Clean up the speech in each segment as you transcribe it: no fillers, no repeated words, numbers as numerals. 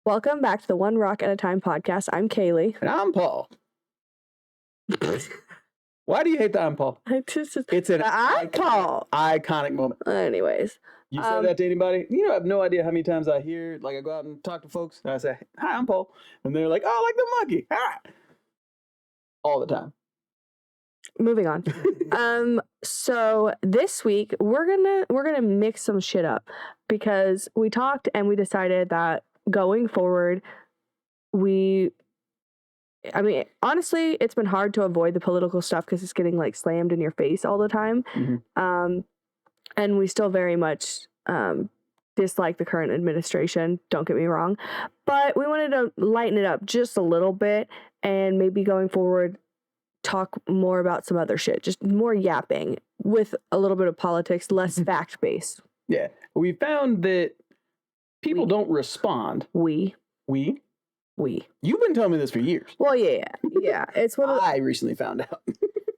Welcome back to the One Rock at a Time podcast. I'm Kaylee. And I'm Paul. Why do you hate the I'm Paul? It's an iconic moment. Anyways. You say that to anybody? You know, I have no idea how many times I hear, like I go out and talk to folks and I say, hi, I'm Paul. And they're like, oh, like the monkey. Ah. All the time. Moving on. So this week we're gonna mix some shit up because we talked and we decided that going forward, honestly, it's been hard to avoid the political stuff because it's getting like slammed in your face all the time. Mm-hmm. And we still very much dislike the current administration, don't get me wrong. But we wanted to lighten it up just a little bit and maybe going forward talk more about some other shit, just more yapping with a little bit of politics, less fact-based. Yeah. We found that people don't respond. We. You've been telling me this for years. Well, yeah. It's one of I recently found out.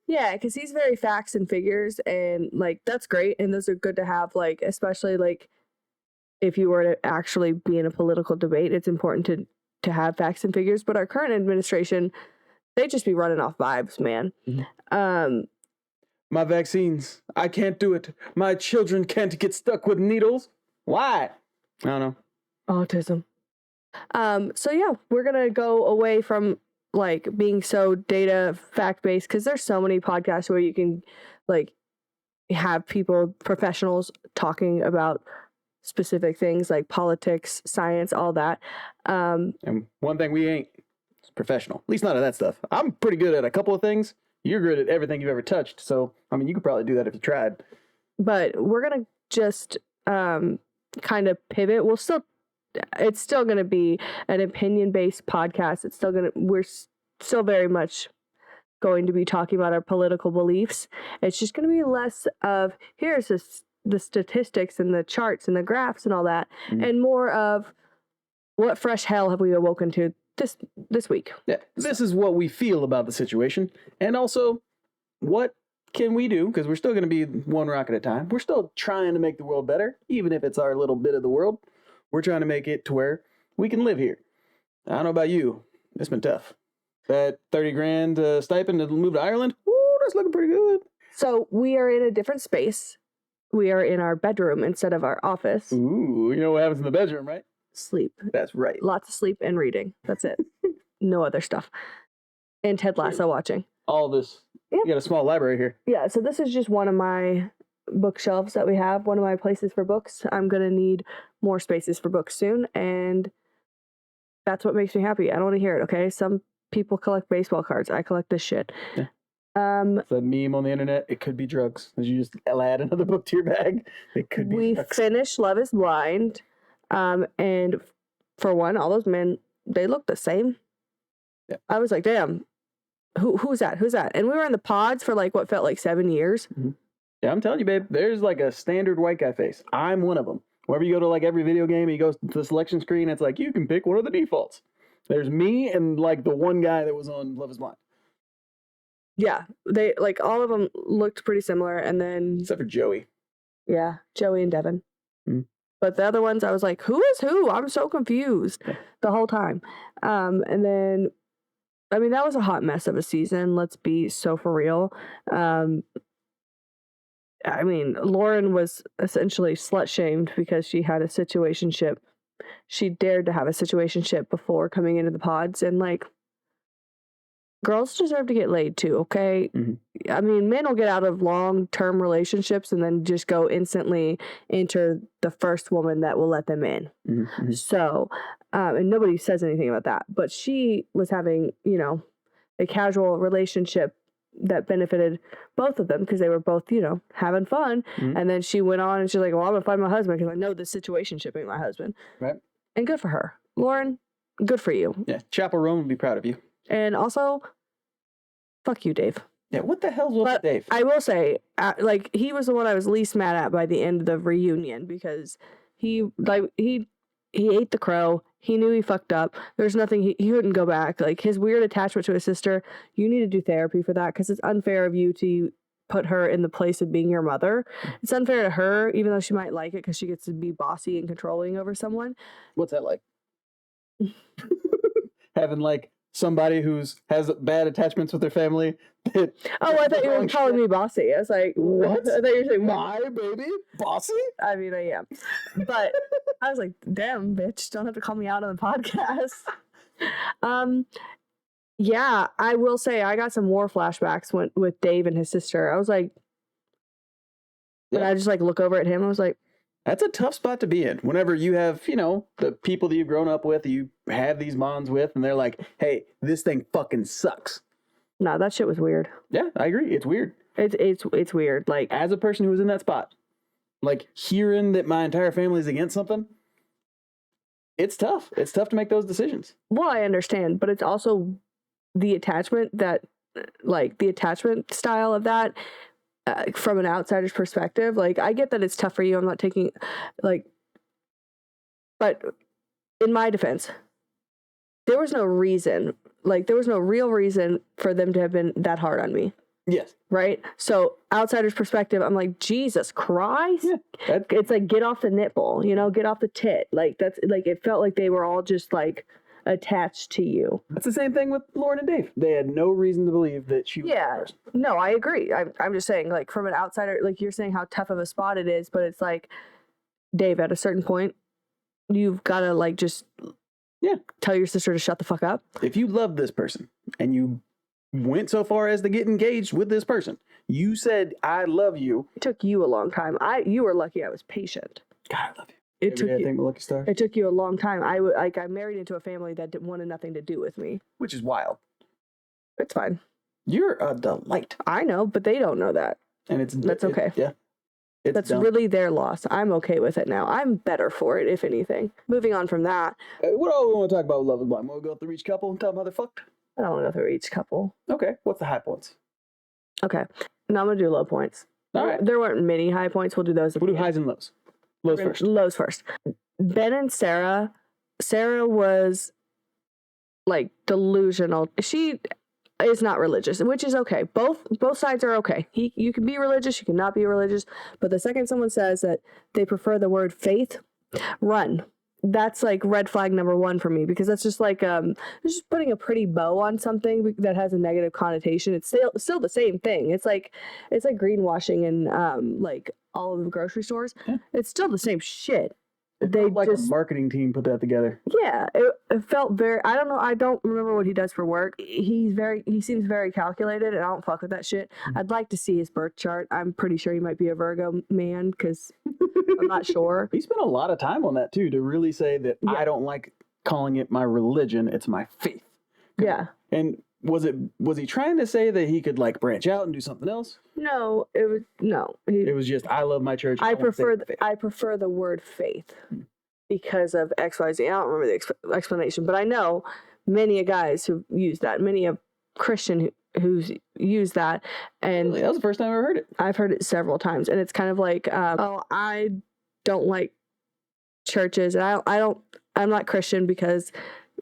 Yeah, because he's very facts and figures, and like that's great, and those are good to have. Like, especially like if you were to actually be in a political debate, it's important to have facts and figures. But our current administration, they just be running off vibes, man. Mm-hmm. My vaccines, I can't do it. My children can't get stuck with needles. Why? I don't know. Autism. So yeah, we're gonna go away from like being so data fact based because there's so many podcasts where you can like have professionals talking about specific things like politics, science, all that. And one thing we ain't is professional. At least not at that stuff. I'm pretty good at a couple of things. You're good at everything you've ever touched. So I mean, you could probably do that if you tried. But we're gonna just kind of pivot. It's still going to be an opinion-based podcast. We're still very much going to be talking about our political beliefs. It's just going to be less of, here's the statistics and the charts and the graphs and all that, and more of what fresh hell have we awoken to this week. Yeah, this is what we feel about the situation. And also, what can we do? Because we're still going to be one rock at a time. We're still trying to make the world better, even if it's our little bit of the world. We're trying to make it to where we can live here. I don't know about you. It's been tough. That 30 grand stipend to move to Ireland, ooh, that's looking pretty good. So we are in a different space. We are in our bedroom instead of our office. Ooh, you know what happens in the bedroom, right? Sleep. That's right. Lots of sleep and reading. That's it. No other stuff. And Ted Lasso watching. All this. Yep. You got a small library here. Yeah, so this is just one of my bookshelves that we have, one of my places for books. I'm going to need more spaces for books soon, and that's what makes me happy. I don't want to hear it, okay? Some people collect baseball cards. I collect this shit. Yeah. It's a meme on the internet. It could be drugs. You just add another book to your bag. It could be drugs. We finished Love is Blind, and for one, all those men, they look the same. Yeah. I was like, damn, who's that? And we were in the pods for like what felt like 7 years. Mm-hmm. Yeah, I'm telling you, babe, there's like a standard white guy face. I'm one of them. Whenever you go to like every video game, you go to the selection screen, it's like, you can pick one of the defaults. There's me and like the one guy that was on Love is Blind. Yeah, they like all of them looked pretty similar, and then except for Joey. Yeah, Joey and Devin. Mm-hmm. But the other ones, I was like, who is who? I'm so confused the whole time. And then, I mean, that was a hot mess of a season. Let's be so for real. I mean, Lauren was essentially slut-shamed because she had a situationship. She dared to have a situationship before coming into the pods, and like, girls deserve to get laid too, okay? Mm-hmm. I mean, men will get out of long-term relationships and then just go instantly enter the first woman that will let them in. Mm-hmm. So, and nobody says anything about that. But she was having, a casual relationship that benefited both of them because they were both, having fun. Mm-hmm. And then she went on and she's like, well, I'm going to find my husband because I know this situationship ain't my husband. Right. And good for her. Lauren, good for you. Yeah, Chapel Roan would be proud of you. And also, fuck you, Dave. Yeah, what the hell's with Dave? I will say, he was the one I was least mad at by the end of the reunion because he ate the crow. He knew he fucked up. There's nothing, he couldn't go back. Like, his weird attachment to his sister, you need to do therapy for that because it's unfair of you to put her in the place of being your mother. It's unfair to her, even though she might like it because she gets to be bossy and controlling over someone. What's that like? Having like somebody has bad attachments with their family. Oh, I thought you were calling me bossy. I was like, what? I thought you were saying my baby bossy. I mean, I am, but I was like, damn, bitch, don't have to call me out on the podcast. Yeah, I will say I got some war flashbacks with Dave and his sister. I was like, when I just like look over at him, I was like, that's a tough spot to be in. Whenever you have, the people that you've grown up with, you have these bonds with, and they're like, hey, this thing fucking sucks. No, that shit was weird. Yeah, I agree. It's weird. It's weird. Like, as a person who was in that spot, like hearing that my entire family is against something, it's tough. It's tough to make those decisions. Well, I understand, but it's also the attachment style of that from an outsider's perspective. Like, I get that it's tough for you. I'm not taking, but in my defense, there was no reason, there was no real reason for them to have been that hard on me. Yes. Right? So, outsider's perspective, I'm like, Jesus Christ. Yeah, it's like, get off the nipple, get off the tit. Like, that's like, it felt like they were all just like attached to you. That's the same thing with Lauren and Dave. They had no reason to believe that she was that person. No, I agree. I'm just saying, like, from an outsider, like, you're saying how tough of a spot it is, but it's like, Dave, at a certain point, you've got to, like, just tell your sister to shut the fuck up. If you love this person and you went so far as to get engaged with this person, you said, I love you. It took you a long time. You were lucky I was patient. God, I love you. It took you. I think my lucky star. It took you a long time. I married into a family that wanted nothing to do with me, which is wild. It's fine. You're a delight. I know, but they don't know that, and that's okay. That's dumb. Really their loss. I'm okay with it now. I'm better for it, if anything. Moving on from that. What all we want to talk about with Love is Blind? Want to go through each couple and tell them how they're fucked? I don't want to go through each couple. Okay. What's the high points? Okay. Now I'm going to do low points. All right. There weren't many high points. We'll do those. We'll do highs and lows. Lows first. Ben and Sarah. Sarah was like delusional. She is not religious, which is okay. Both sides are okay. You can be religious, you cannot be religious. But the second someone says that they prefer the word faith, run. That's like red flag number one for me, because that's just like just putting a pretty bow on something that has a negative connotation. It's still the same thing. It's like greenwashing in like all of the grocery stores. Yeah. It's still the same shit. They like just, a marketing team put that together. Yeah, it felt very. I don't know. I don't remember what he does for work. He seems very calculated, and I don't fuck with that shit. Mm-hmm. I'd like to see his birth chart. I'm pretty sure he might be a Virgo man, because I'm not sure. He spent a lot of time on that too, to really say that I don't like calling it my religion. It's my faith. Yeah. And was he trying to say that he could like branch out and do something else? No, it was no. It was just, I love my church. I prefer the word faith because of XYZ. I don't remember the explanation, but I know many a guys who use that, many a Christian who's used that, and that was the first time I ever heard it. I've heard it several times, and it's kind of like, I don't like churches, and I'm not Christian because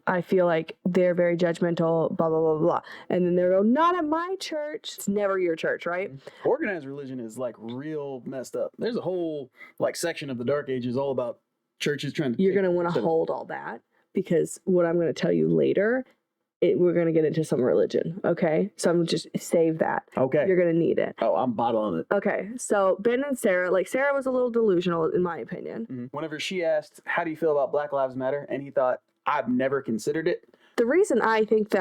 I feel like they're very judgmental, blah, blah, blah, blah. And then they'll go, not at my church. It's never your church, right? Organized religion is like real messed up. There's a whole like section of the Dark Ages all about churches trying to... You're going to want to hold all that, because what I'm going to tell you later, we're going to get into some religion, okay? So I'm just save that. Okay. You're going to need it. Oh, I'm bottling it. Okay, so Ben and Sarah, like Sarah was a little delusional in my opinion. Mm-hmm. Whenever she asked, how do you feel about Black Lives Matter? And he thought, I've never considered it. The reason I think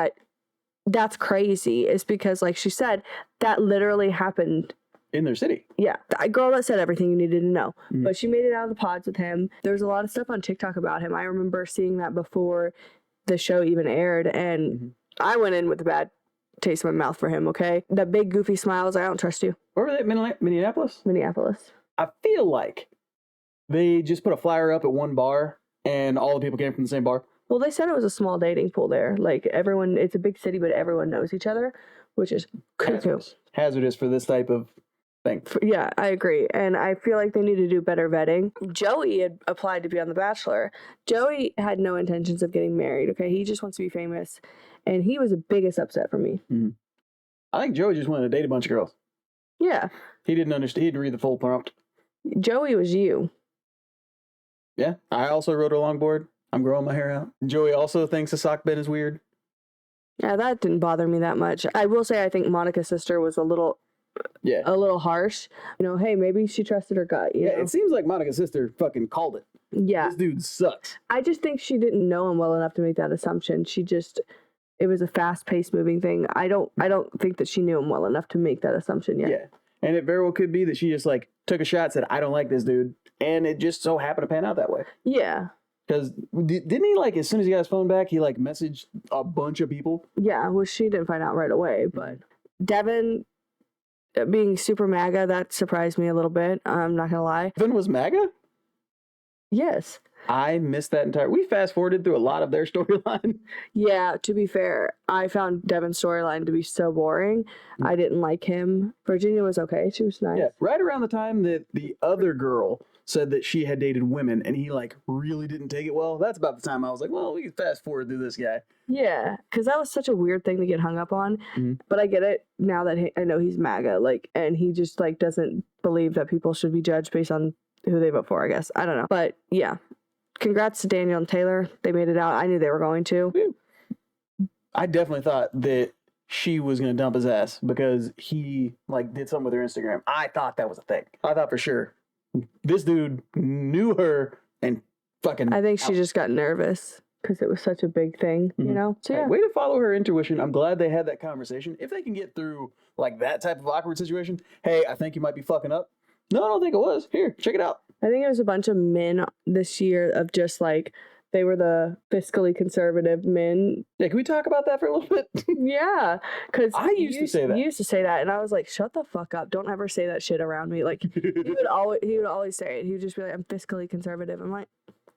that's crazy is because, like she said, that literally happened in their city. Yeah. The girl that said everything you needed to know. Mm-hmm. But she made it out of the pods with him. There's a lot of stuff on TikTok about him. I remember seeing that before the show even aired, and I went in with a bad taste in my mouth for him, okay? The big goofy smiles, I don't trust you. Where were they? Minneapolis? Minneapolis. I feel like they just put a flyer up at one bar and all the people came from the same bar. Well, they said it was a small dating pool there. Like, everyone, it's a big city, but everyone knows each other, which is cuckoo. Hazardous for this type of thing. Yeah, I agree. And I feel like they need to do better vetting. Joey had applied to be on The Bachelor. Joey had no intentions of getting married, okay? He just wants to be famous. And he was the biggest upset for me. Mm-hmm. I think Joey just wanted to date a bunch of girls. Yeah. He didn't understand. He didn't read the full prompt. Joey was you. Yeah. I also rode a longboard. I'm growing my hair out. Joey also thinks the sock bin is weird. Yeah, that didn't bother me that much. I will say I think Monica's sister was a little harsh. You know, hey, maybe she trusted her gut. You know? It seems like Monica's sister fucking called it. Yeah. This dude sucks. I just think she didn't know him well enough to make that assumption. It was a fast-paced moving thing. I don't think that she knew him well enough to make that assumption yet. Yeah. And it very well could be that she just like took a shot, said, I don't like this dude. And it just so happened to pan out that way. Yeah. Because didn't he, like, as soon as he got his phone back, he, like, messaged a bunch of people? Yeah, well, she didn't find out right away. But Devin being super MAGA, that surprised me a little bit. I'm not going to lie. Devin was MAGA? Yes. I missed that entire... We fast-forwarded through a lot of their storyline. Yeah, to be fair, I found Devin's storyline to be so boring. I didn't like him. Virginia was okay. She was nice. Yeah, right around the time that the other girl said that she had dated women and he, like, really didn't take it well, that's about the time I was like, well, we can fast-forward through this guy. Yeah, because that was such a weird thing to get hung up on. Mm-hmm. But I get it now that I know he's MAGA, like, and he just, like, doesn't believe that people should be judged based on who they vote for, I guess. I don't know. But, yeah. Congrats to Daniel and Taylor. They made it out. I knew they were going to. I definitely thought that she was going to dump his ass because he, like, did something with her Instagram. I thought that was a thing. I thought for sure this dude knew her and fucking... I think she just got nervous because it was such a big thing, you know? So, yeah. Way to follow her intuition. I'm glad they had that conversation. If they can get through, like, that type of awkward situation, hey, I think you might be fucking up. No, I don't think it was. Here, check it out. I think it was a bunch of men this year of just, like, they were the fiscally conservative men. Yeah, can we talk about that for a little bit? Yeah, because I used to say that. You used to say that, and I was like, "Shut the fuck up! Don't ever say that shit around me." Like he would always say it. He would just be like, "I'm fiscally conservative." I'm like,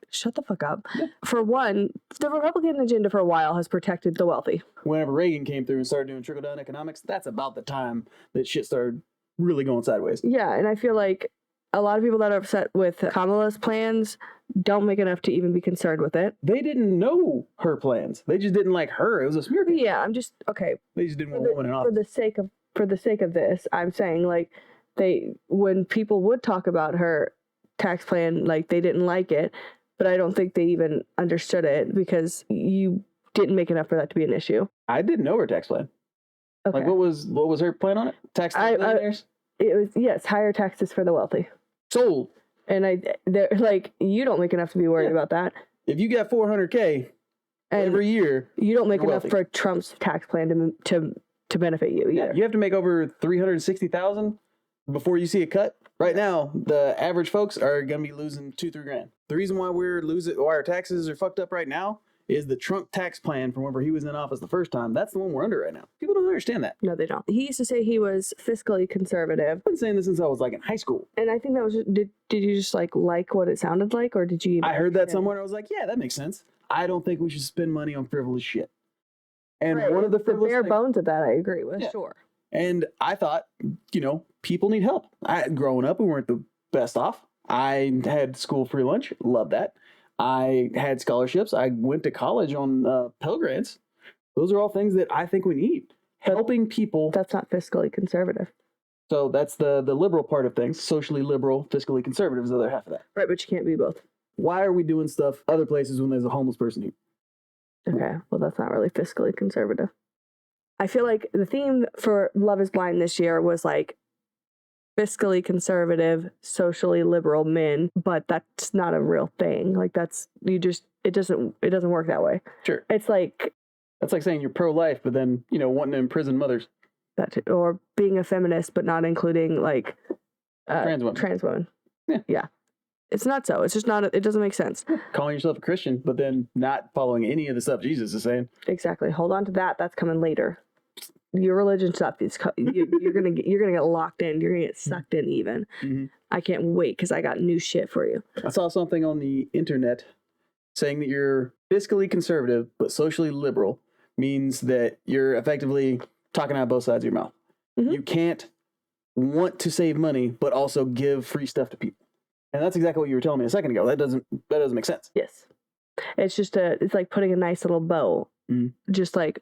"Shut the fuck up!" Yeah. For one, the Republican agenda for a while has protected the wealthy. Whenever Reagan came through and started doing trickle down economics, that's about the time that shit started really going sideways. Yeah, and I feel like a lot of people that are upset with Kamala's plans don't make enough to even be concerned with it. They didn't know her plans. They just didn't like her. It was a smear campaign. Yeah, I'm just okay. They just didn't want a woman in office. For the sake of this, I'm saying like when people would talk about her tax plan, like they didn't like it, but I don't think they even understood it because you didn't make enough for that to be an issue. I didn't know her tax plan. Okay. Like what was her plan on it? Tax to millionaires? It was, yes, higher taxes for the wealthy. Sold. And they're like, you don't make enough to be worried about that. If you got $400K every year, you don't make enough for Trump's tax plan to benefit you. Yeah, you have to make over $360,000 before you see a cut. Right now, the average folks are gonna be losing $2-3 grand. The reason why why our taxes are fucked up right now is the Trump tax plan from whenever he was in office the first time. That's the one we're under right now. People don't understand that. No, they don't. He used to say he was fiscally conservative. I've been saying this since I was like in high school. And I think that was did you just like what it sounded like, or did you even... I heard that somewhere and I was like, yeah, that makes sense. I don't think we should spend money on frivolous shit. And one of the frivolous bare bones of that I agree with, sure. And I thought, people need help. Growing up, we weren't the best off. I had school free lunch. Love that. I had scholarships. I went to college on Pell Grants. Those are all things that I think we need. Helping people. That's not fiscally conservative. So that's the liberal part of things. Socially liberal, fiscally conservative is the other half of that. Right, but you can't be both. Why are we doing stuff other places when there's a homeless person here? Okay, well, that's not really fiscally conservative. I feel like the theme for Love is Blind this year was like fiscally conservative, socially liberal men, but that's not a real thing. Like it doesn't work that way. Sure. It's like... That's like saying you're pro-life, but then, wanting to imprison mothers. Or being a feminist, but not including like... trans women. Yeah. It's not so. It's just not... It doesn't make sense. Calling yourself a Christian, but then not following any of the stuff Jesus is saying. Exactly. Hold on to that. That's coming later. Your religion stuff is you're gonna get locked in. You're gonna get sucked in even. Mm-hmm. I can't wait because I got new shit for you. I saw something on the internet saying that you're fiscally conservative but socially liberal means that you're effectively talking out both sides of your mouth. Mm-hmm. You can't want to save money but also give free stuff to people. And that's exactly what you were telling me a second ago. That doesn't make sense. Yes, it's just it's like putting a nice little bow. Mm-hmm. Just like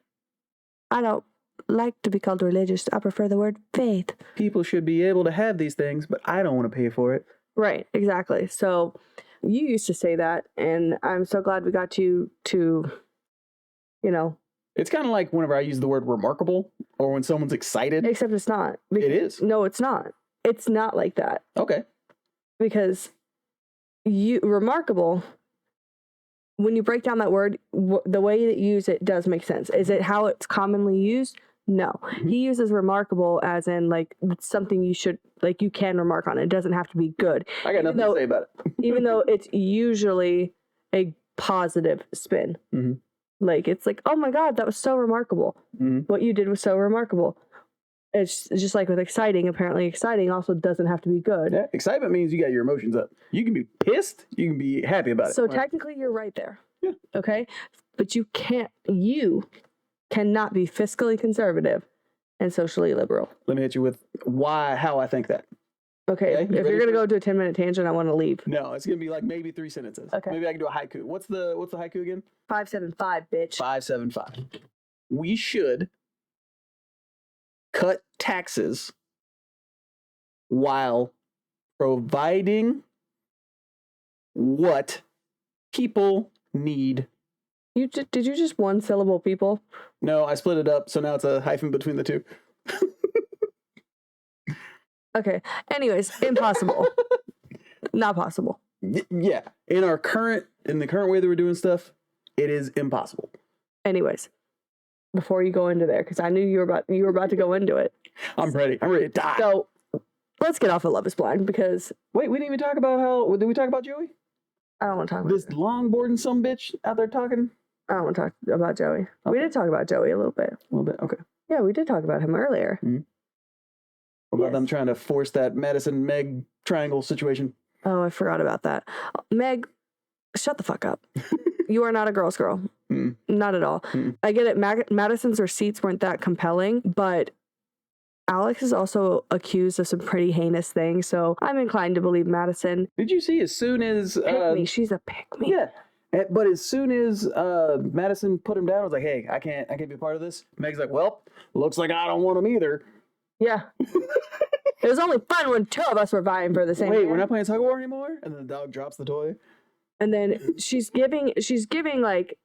I don't like to be called religious. I prefer the word faith. People should be able to have these things, but I don't want to pay for it. Right, exactly. So You used to say that, and I'm so glad we got you to, you know. It's kind of like whenever I use the word remarkable or when someone's excited. Except it's not. It is. No, it's not. It's not like that. Okay. Because remarkable, when you break down that word, the way that you use it does make sense. Is it how it's commonly used? No. Mm-hmm. He uses remarkable as in like something you should, like you can remark on. It doesn't have to be good. I got nothing to say about it. Even though it's usually a positive spin. Mm-hmm. Like, it's like, oh my God, that was so remarkable. Mm-hmm. What you did was so remarkable. It's just like with exciting. Apparently, exciting also doesn't have to be good. Yeah, excitement means you got your emotions up. You can be pissed. You can be happy about it. So technically, you're right there. Yeah. Okay? But you cannot be fiscally conservative and socially liberal. Let me hit you with how I think that. Okay, if you're going to go to a 10-minute tangent, I want to leave. No, it's going to be like maybe 3 sentences. Okay. Maybe I can do a haiku. What's the haiku again? 575, bitch. 575. We should cut taxes while providing what people need. Did you just one syllable people? No, I split it up, so now it's a hyphen between the two. Okay. Anyways, impossible. Not possible. Yeah. In the current way that we're doing stuff, it is impossible. Anyways, before you go into there, because I knew you were about to go into it. I'm ready. I'm ready to die. So let's get off of Love Is Blind because wait, we didn't even talk about did we talk about Joey? I don't want to talk about this longboarding some bitch out there talking. I don't want to talk about Joey. Okay. We did talk about Joey a little bit. A little bit, okay. Yeah, we did talk about him earlier. Mm-hmm. What about them trying to force that Madison Meg triangle situation? Oh, I forgot about that. Meg, shut the fuck up. You are not a girl's girl. Mm. Not at all. Mm. I get it. Madison's receipts weren't that compelling, but Alex is also accused of some pretty heinous things, so I'm inclined to believe Madison. Did you see as soon as... Pick me. She's a pick me. Yeah. But as soon as Madison put him down, I was like, hey, I can't be a part of this. Meg's like, well, looks like I don't want him either. Yeah. It was only fun when two of us were vying for the same. Wait, we're not playing tug of war anymore? And then the dog drops the toy. And then she's giving like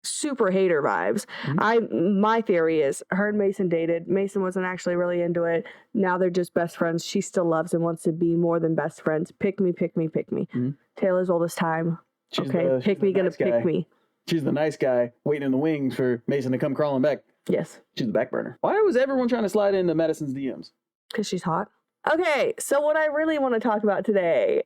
super hater vibes. Mm-hmm. My theory is her and Mason dated. Mason wasn't actually really into it. Now they're just best friends. She still loves and wants to be more than best friends. Pick me, pick me, pick me. Mm-hmm. Taylor's oldest time. She's pick me, gonna pick me. She's the nice guy waiting in the wings for Mason to come crawling back. Yes. She's the back burner. Why was everyone trying to slide into Madison's DMs? Because she's hot. Okay, so what I really want to talk about today.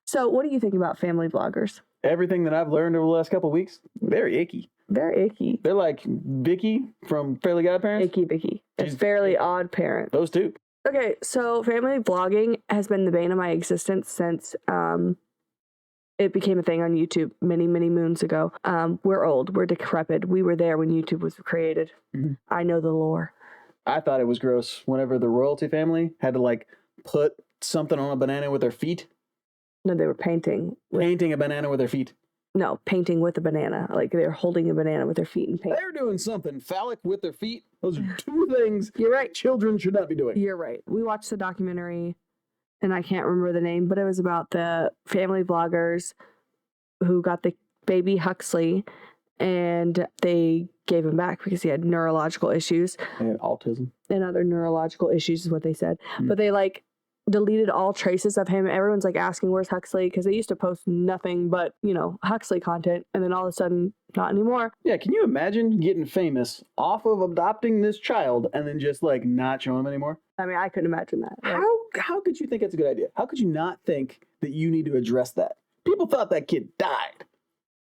So what do you think about family vloggers? Everything that I've learned over the last couple of weeks, very icky. Very icky. They're like Vicky from Fairly Odd Parents. Icky Vicky. It's Fairly Odd Parent. Those two. Okay, so family vlogging has been the bane of my existence since it became a thing on YouTube many, many moons ago. We're old. We're decrepit. We were there when YouTube was created. Mm-hmm. I know the lore. I thought it was gross whenever the royalty family had to like put something on a banana with their feet. No, they were painting. Painting a banana with their feet. No, painting with a banana. Like they're holding a banana with their feet and paint. They're doing something phallic with their feet. Those are two things You're right. Children should not be doing. You're right. We watched the documentary, and I can't remember the name, but it was about the family vloggers who got the baby Huxley, and they gave him back because he had neurological issues. And autism. And other neurological issues is what they said. Mm. But they like deleted all traces of him. Everyone's like asking, where's Huxley? Because they used to post nothing but, Huxley content. And then all of a sudden, not anymore. Yeah, can you imagine getting famous off of adopting this child and then just like not showing him anymore? I mean, I couldn't imagine that. Like, how could you think that's a good idea? How could you not think that you need to address that? People thought that kid died.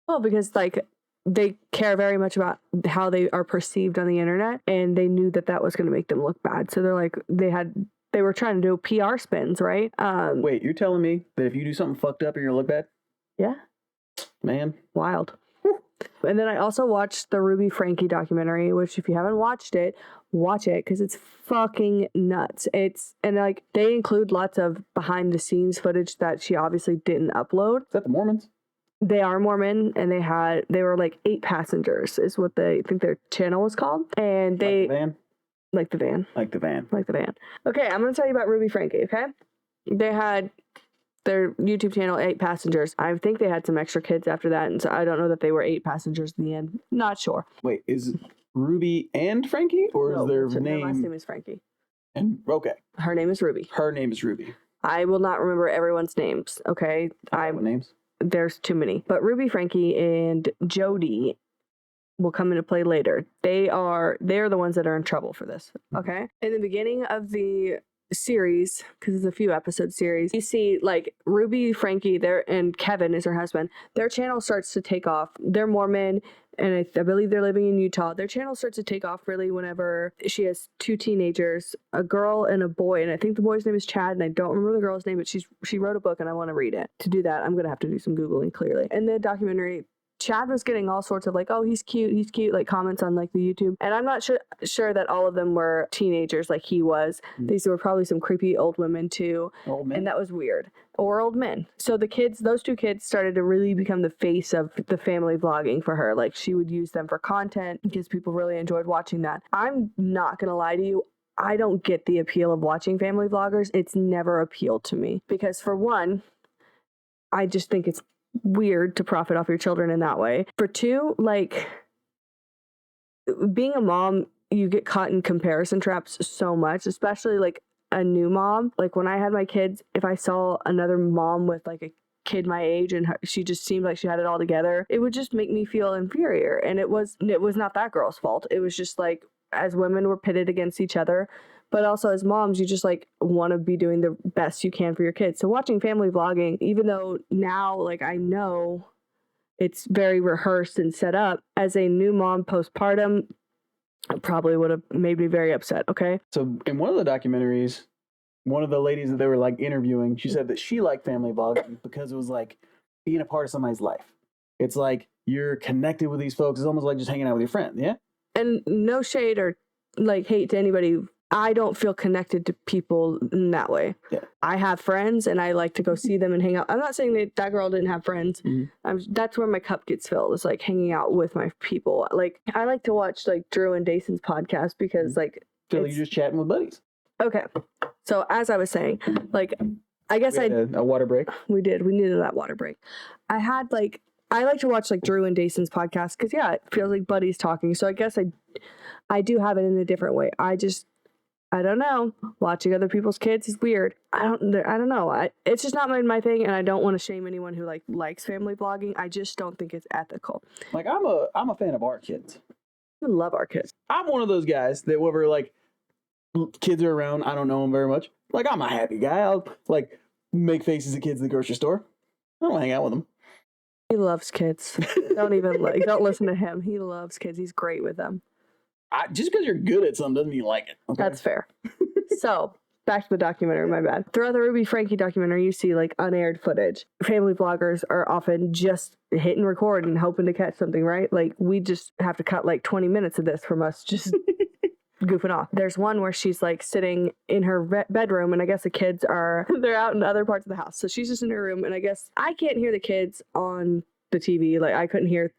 Well, because like they care very much about how they are perceived on the internet, and they knew that was going to make them look bad. So they're like, they were trying to do PR spins, right? Wait, you're telling me that if you do something fucked up, you're going to look bad? Yeah. Man. Wild. And then I also watched the Ruby Frankie documentary, which if you haven't watched it, watch it because it's fucking nuts. And like they include lots of behind the scenes footage that she obviously didn't upload. Is that the Mormons? They are Mormon, and they were like 8 passengers is what they think their channel was called. And they Like the van? Like the van. Okay, I'm going to tell you about Ruby Frankie, okay? They had Their YouTube channel, 8 Passengers. I think they had some extra kids after that, and so I don't know that they were 8 passengers in the end. Not sure. Wait, is Ruby and Frankie, or No, is their their name? last name is Frankie. And okay, Her name is Ruby. her name is Ruby. I will not remember everyone's names. Okay, What names? There's too many. But Ruby, Frankie, and Jody will come into play later. They're the ones that are in trouble for this. Okay, in the beginning of the series, because it's a few episode series, you see like Ruby, Frankie, and Kevin is her husband. Their channel starts to take off. They're Mormon, and I believe they're living in Utah. Their channel starts to take off really whenever she has 2 teenagers, a girl and a boy, and I think the boy's name is Chad, and I don't remember the girl's name, but she wrote a book and I want to read it. To do that, I'm gonna have to do some Googling clearly. In the documentary, Chad was getting all sorts of like, oh, he's cute, like comments on like the YouTube. And I'm not sure that all of them were teenagers like he was. These were probably some creepy old women too. Old men. And that was weird. Or old men. So those 2 kids started to really become the face of the family vlogging for her. Like she would use them for content because people really enjoyed watching that. I'm not going to lie to you. I don't get the appeal of watching family vloggers. It's never appealed to me because for one, I just think it's weird to profit off your children in that way. For 2, like being a mom, you get caught in comparison traps so much, especially like a new mom. Like when I had my kids, if I saw another mom with like a kid my age and she just seemed like she had it all together, it would just make me feel inferior. And it was not that girl's fault. It was just like as women we're pitted against each other. But also as moms, you just like want to be doing the best you can for your kids. So watching family vlogging, even though now like I know it's very rehearsed and set up, as a new mom postpartum, it probably would have made me very upset. Okay. So in one of the documentaries, one of the ladies that they were like interviewing, she said that she liked family vlogging because it was like being a part of somebody's life. It's like you're connected with these folks. It's almost like just hanging out with your friend. Yeah. And no shade or like hate to anybody. I don't feel connected to people in that way. Yeah. I have friends and I like to go see them and hang out. I'm not saying that girl didn't have friends. That's where my cup gets filled. It's like hanging out with my people. Like I like to watch like Drew and Dason's podcast because like feel like you're just chatting with buddies. Okay. So as I was saying, like I guess we had a water break. We did. We needed that water break. I like to watch like Drew and Dason's podcast because yeah, it feels like buddies talking. So I guess I do have it in a different way. I don't know. Watching other people's kids is weird. I don't know. It's just not my thing, and I don't want to shame anyone who likes family vlogging. I just don't think it's ethical. Like I'm a fan of our kids. I love our kids. I'm one of those guys that whenever like kids are around, I don't know them very much. Like I'm a happy guy. I'll like make faces at kids in the grocery store. I don't hang out with them. He loves kids. Don't listen to him. He loves kids. He's great with them. Just because you're good at something doesn't mean you like it. Okay? That's fair. So, back to the documentary, my bad. Throughout the Ruby Frankie documentary, you see like unaired footage. Family vloggers are often just hitting record and hoping to catch something, right? Like we just have to cut like 20 minutes of this from us just goofing off. There's one where she's like sitting in her bedroom and I guess the kids they're out in other parts of the house. So she's just in her room and I guess I can't hear the kids on the TV. Like I couldn't hear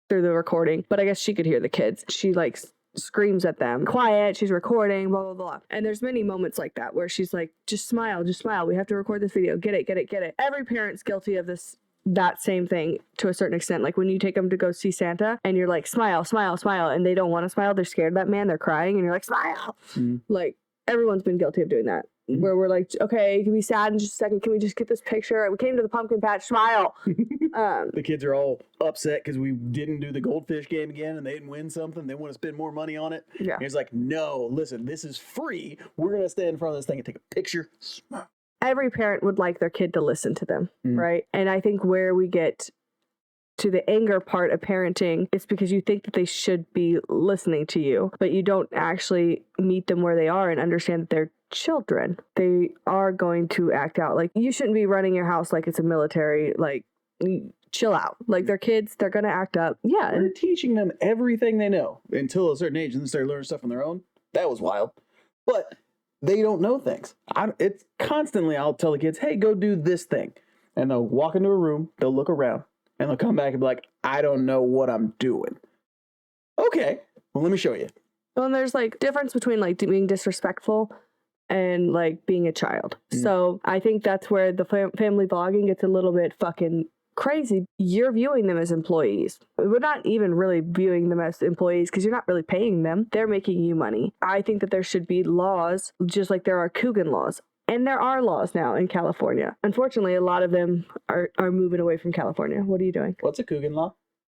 through the recording, but I guess she could hear the kids. She like screams at them, quiet, she's recording, blah, blah, blah. And there's many moments like that where she's like, just smile. We have to record this video. Get it. Every parent's guilty of that same thing to a certain extent. Like when you take them to go see Santa and you're like, smile, and they don't want to smile. They're scared of that man. They're crying and you're like, smile. Like everyone's been guilty of doing that. Where we're like, okay, you can be sad in just a second. Can we just get this picture? We came to the pumpkin patch. Smile. The kids are all upset because we didn't do the goldfish game again and they didn't win something. They want to spend more money on it. Yeah. And it's like, no, listen, this is free. We're going to stand in front of this thing and take a picture. Smile. Every parent would like their kid to listen to them, right? And I think where we get to the anger part of parenting, it's because you think that they should be listening to you, but you don't actually meet them where they are and understand that they're children. They are going to act out. Like you shouldn't be running your house like it's a military, like chill out. Like they're kids, they're going to act up. Yeah. We're teaching them everything they know until a certain age and then start learning stuff on their own. That was wild. But they don't know things. It's constantly, I'll tell the kids, hey, go do this thing. And they'll walk into a room, they'll look around, and they'll come back and be like, I don't know what I'm doing. Okay, well, let me show you. Well, and there's like difference between like being disrespectful and like being a child. So I think that's where the family vlogging gets a little bit fucking crazy. You're viewing them as employees. We're not even really viewing them as employees because you're not really paying them. They're making you money. I think that there should be laws, just like there are Coogan laws. And there are laws now in California. Unfortunately, a lot of them are moving away from California. What are you doing? What's a Coogan law?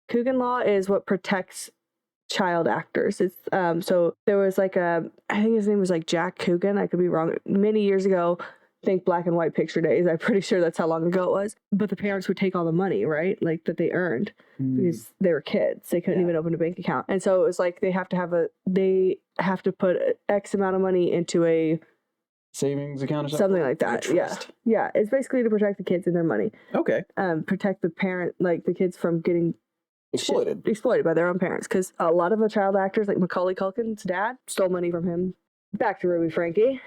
Coogan law is what protects child actors. It's so there was like I think his name was like Jack Coogan. I could be wrong. Many years ago, I think black and white picture days. I'm pretty sure that's how long ago it was. But the parents would take all the money, right? Like that they earned because they were kids. They couldn't even open a bank account. And so it was like they have to put X amount of money into a savings account or something like that. Yeah. It's basically to protect the kids and their money. Okay. Protect the parent, like the kids from getting exploited by their own parents, because a lot of the child actors, like Macaulay Culkin's dad, stole money from him. Back to Ruby Frankie.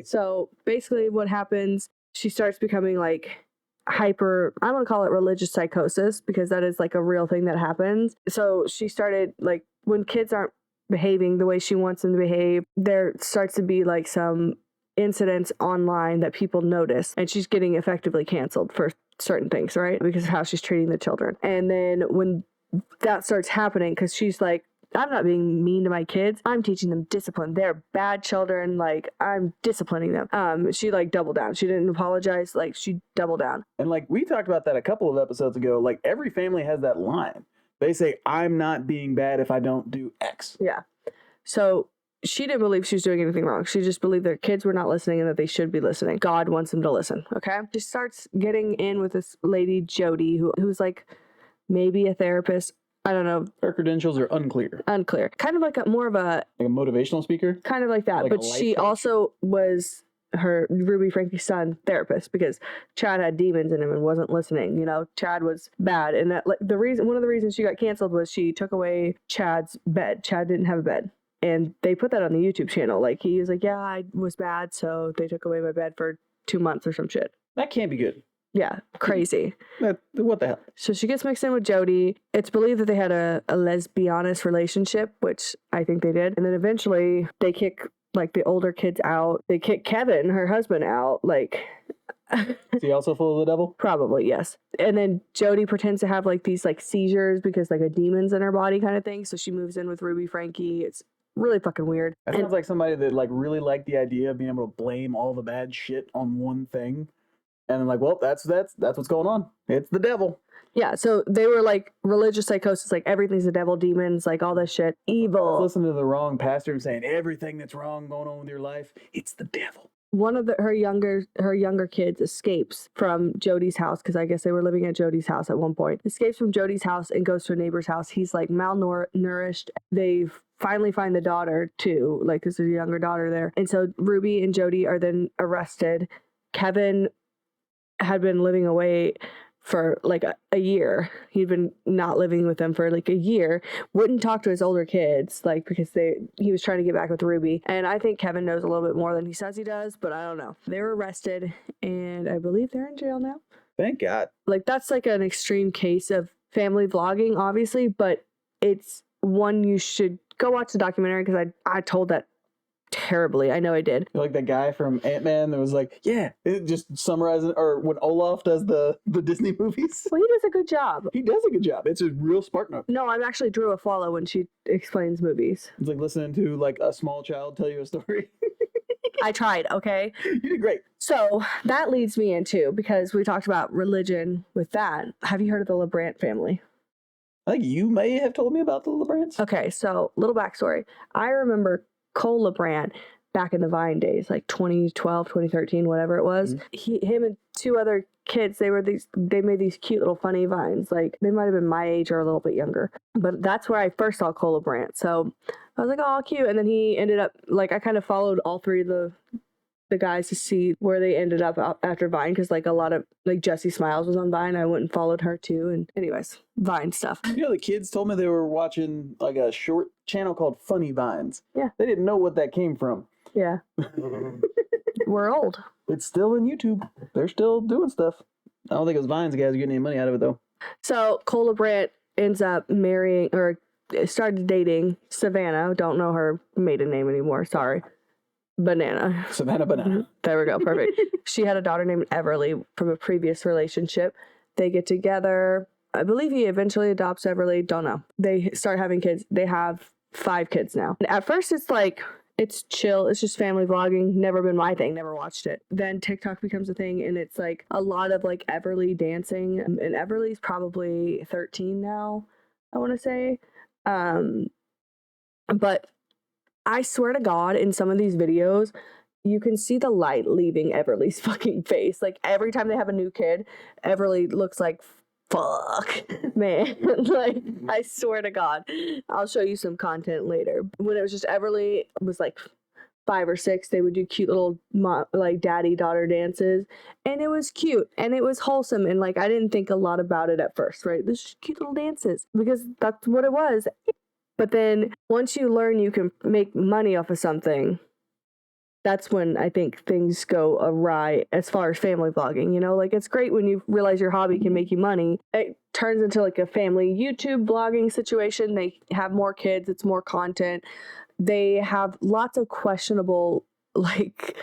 So basically what happens, she starts becoming like hyper, I want to call it religious psychosis, because that is like a real thing that happens. So she started, like, when kids aren't behaving the way she wants them to behave, there starts to be like some incidents online that people notice, and she's getting effectively canceled for certain things, right? Because of how she's treating the children. And then when that starts happening, because she's like, I'm not being mean to my kids, I'm teaching them discipline. They're bad children, like I'm disciplining them. She like doubled down. She didn't apologize, like she doubled down. And like we talked about that a couple of episodes ago, like every family has that line. They say, I'm not being bad if I don't do X. Yeah. So she didn't believe she was doing anything wrong. She just believed their kids were not listening and that they should be listening. God wants them to listen, okay? She starts getting in with this lady, Jody, who's like maybe a therapist. I don't know. Her credentials are unclear. Kind of like more of a... like a motivational speaker? Kind of like that. Like, but she coach? Also was her Ruby Frankie's son therapist, because Chad had demons in him and wasn't listening. You know, Chad was bad. And that, like, one of the reasons she got canceled was she took away Chad's bed. Chad didn't have a bed. And they put that on the YouTube channel. Like, he was like, yeah, I was bad, so they took away my bed for 2 months or some shit. That can't be good. Yeah, crazy. What the hell? So she gets mixed in with Jody. It's believed that they had a lesbianist relationship, which I think they did. And then eventually they kick, like, the older kids out. They kick Kevin, her husband, out. Like... Is he also full of the devil? Probably, yes. And then Jody pretends to have, like, these, like, seizures because, like, a demon's in her body kind of thing. So she moves in with Ruby Frankie. It's really fucking weird. That sounds like somebody that, like, really liked the idea of being able to blame all the bad shit on one thing. And then, like, well, that's what's going on. It's the devil. Yeah, so they were like religious psychosis, like everything's the devil, demons, like all this shit, evil. Listen to the wrong pastor and saying everything that's wrong going on with your life, it's the devil. One of her younger kids escapes from Jody's house, because I guess they were living at Jody's house at one point. Escapes from Jody's house and goes to a neighbor's house. He's like malnourished. They finally find the daughter too, like there's a younger daughter there. And so Ruby and Jody are then arrested. Kevin had been living away for like a year. He'd been not living with them for like a year. Wouldn't talk to his older kids, like, because he was trying to get back with Ruby. And I think Kevin knows a little bit more than he says he does, but I don't know. They were arrested, and I believe they're in jail now. Thank God. Like, that's like an extreme case of family vlogging, obviously, but it's one you should go watch the documentary, because I told that terribly. I know I did. Like that guy from Ant-Man that was like, yeah, it just summarizing, or when Olaf does the Disney movies. Well, he does a good job. He does a good job. It's a real spark note. No, I'm actually Drew a follow when she explains movies. It's like listening to like a small child tell you a story. I tried, okay? You did great. So that leads me into, because we talked about religion with that. Have you heard of the LeBrant family? I think you may have told me about the LeBrants. Okay, so little backstory. I remember Cole LeBrant back in the Vine days, like 2012, 2013, whatever it was. Mm-hmm. Him and two other kids, they made these cute little funny vines. Like, they might have been my age or a little bit younger. But that's where I first saw Cole LeBrant. So I was like, oh, cute. And then he ended up, like, I kind of followed all three of the guys to see where they ended up after Vine, because like a lot of, like, Jessie Smiles was on Vine. I went and followed her too. And anyways, Vine stuff. You know, the kids told me they were watching like a short channel called Funny Vines. Yeah. They didn't know what that came from. Yeah. We're old. It's still in YouTube. They're still doing stuff. I don't think it was Vines guys are getting any money out of it though. So Cole LeBrant ends up marrying, or started dating Savannah. Don't know her maiden name anymore. Sorry. Banana. Savannah Banana. There we go. Perfect. She had a daughter named Everly from a previous relationship. They get together. I believe he eventually adopts Everly. Don't know. They start having kids. They have 5 kids now. And at first, it's like, it's chill. It's just family vlogging. Never been my thing. Never watched it. Then TikTok becomes a thing, and it's like a lot of like Everly dancing. And Everly's probably 13 now, I want to say. But I swear to God, in some of these videos, you can see the light leaving Everly's fucking face. Like, every time they have a new kid, Everly looks like, fuck, man. Like, I swear to God. I'll show you some content later. When it was just Everly was like 5 or 6, they would do cute little like daddy-daughter dances. And it was cute. And it was wholesome. And like, I didn't think a lot about it at first, right? This is cute little dances. Because that's what it was. But then once you learn you can make money off of something, that's when I think things go awry as far as family vlogging. You know, like, it's great when you realize your hobby can make you money. It turns into like a family YouTube vlogging situation. They have more kids. It's more content. They have lots of questionable like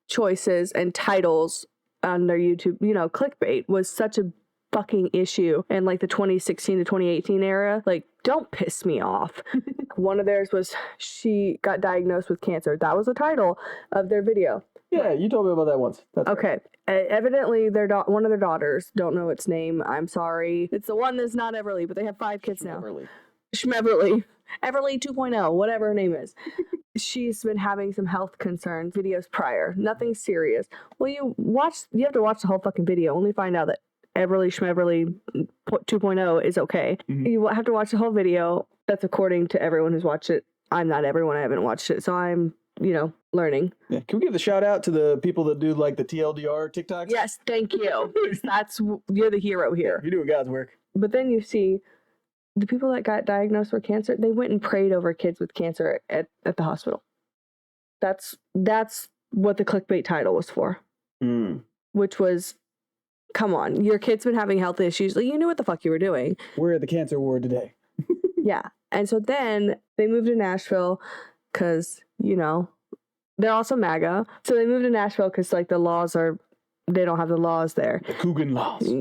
choices and titles on their YouTube. You know, clickbait was such a fucking issue in like the 2016 to 2018 era. Like, don't piss me off. One of theirs was she got diagnosed with cancer. That was the title of their video. Yeah, you told me about that once. That's okay. Evidently, one of their daughters, don't know its name. I'm sorry. It's the one that's not Everly, but they have 5 kids now. Schmeverly. Everly 2.0, whatever her name is. She's been having some health concerns videos prior. Nothing serious. Well, you have to watch the whole fucking video, only find out that Everly Schmeverly 2.0 is okay. Mm-hmm. You have to watch the whole video. That's according to everyone who's watched it. I'm not everyone. I haven't watched it. So I'm, learning. Yeah. Can we give the shout out to the people that do like the TLDR TikToks? Yes, thank you. You're the hero here. You're doing God's work. But then you see the people that got diagnosed with cancer, they went and prayed over kids with cancer at the hospital. That's what the clickbait title was for. Which was, come on, your kid's been having health issues. Like, you knew what the fuck you were doing. We're at the cancer ward today. Yeah. And so then they moved to Nashville because, they're also MAGA. So they moved to Nashville because, like, they don't have the laws there. The Coogan laws.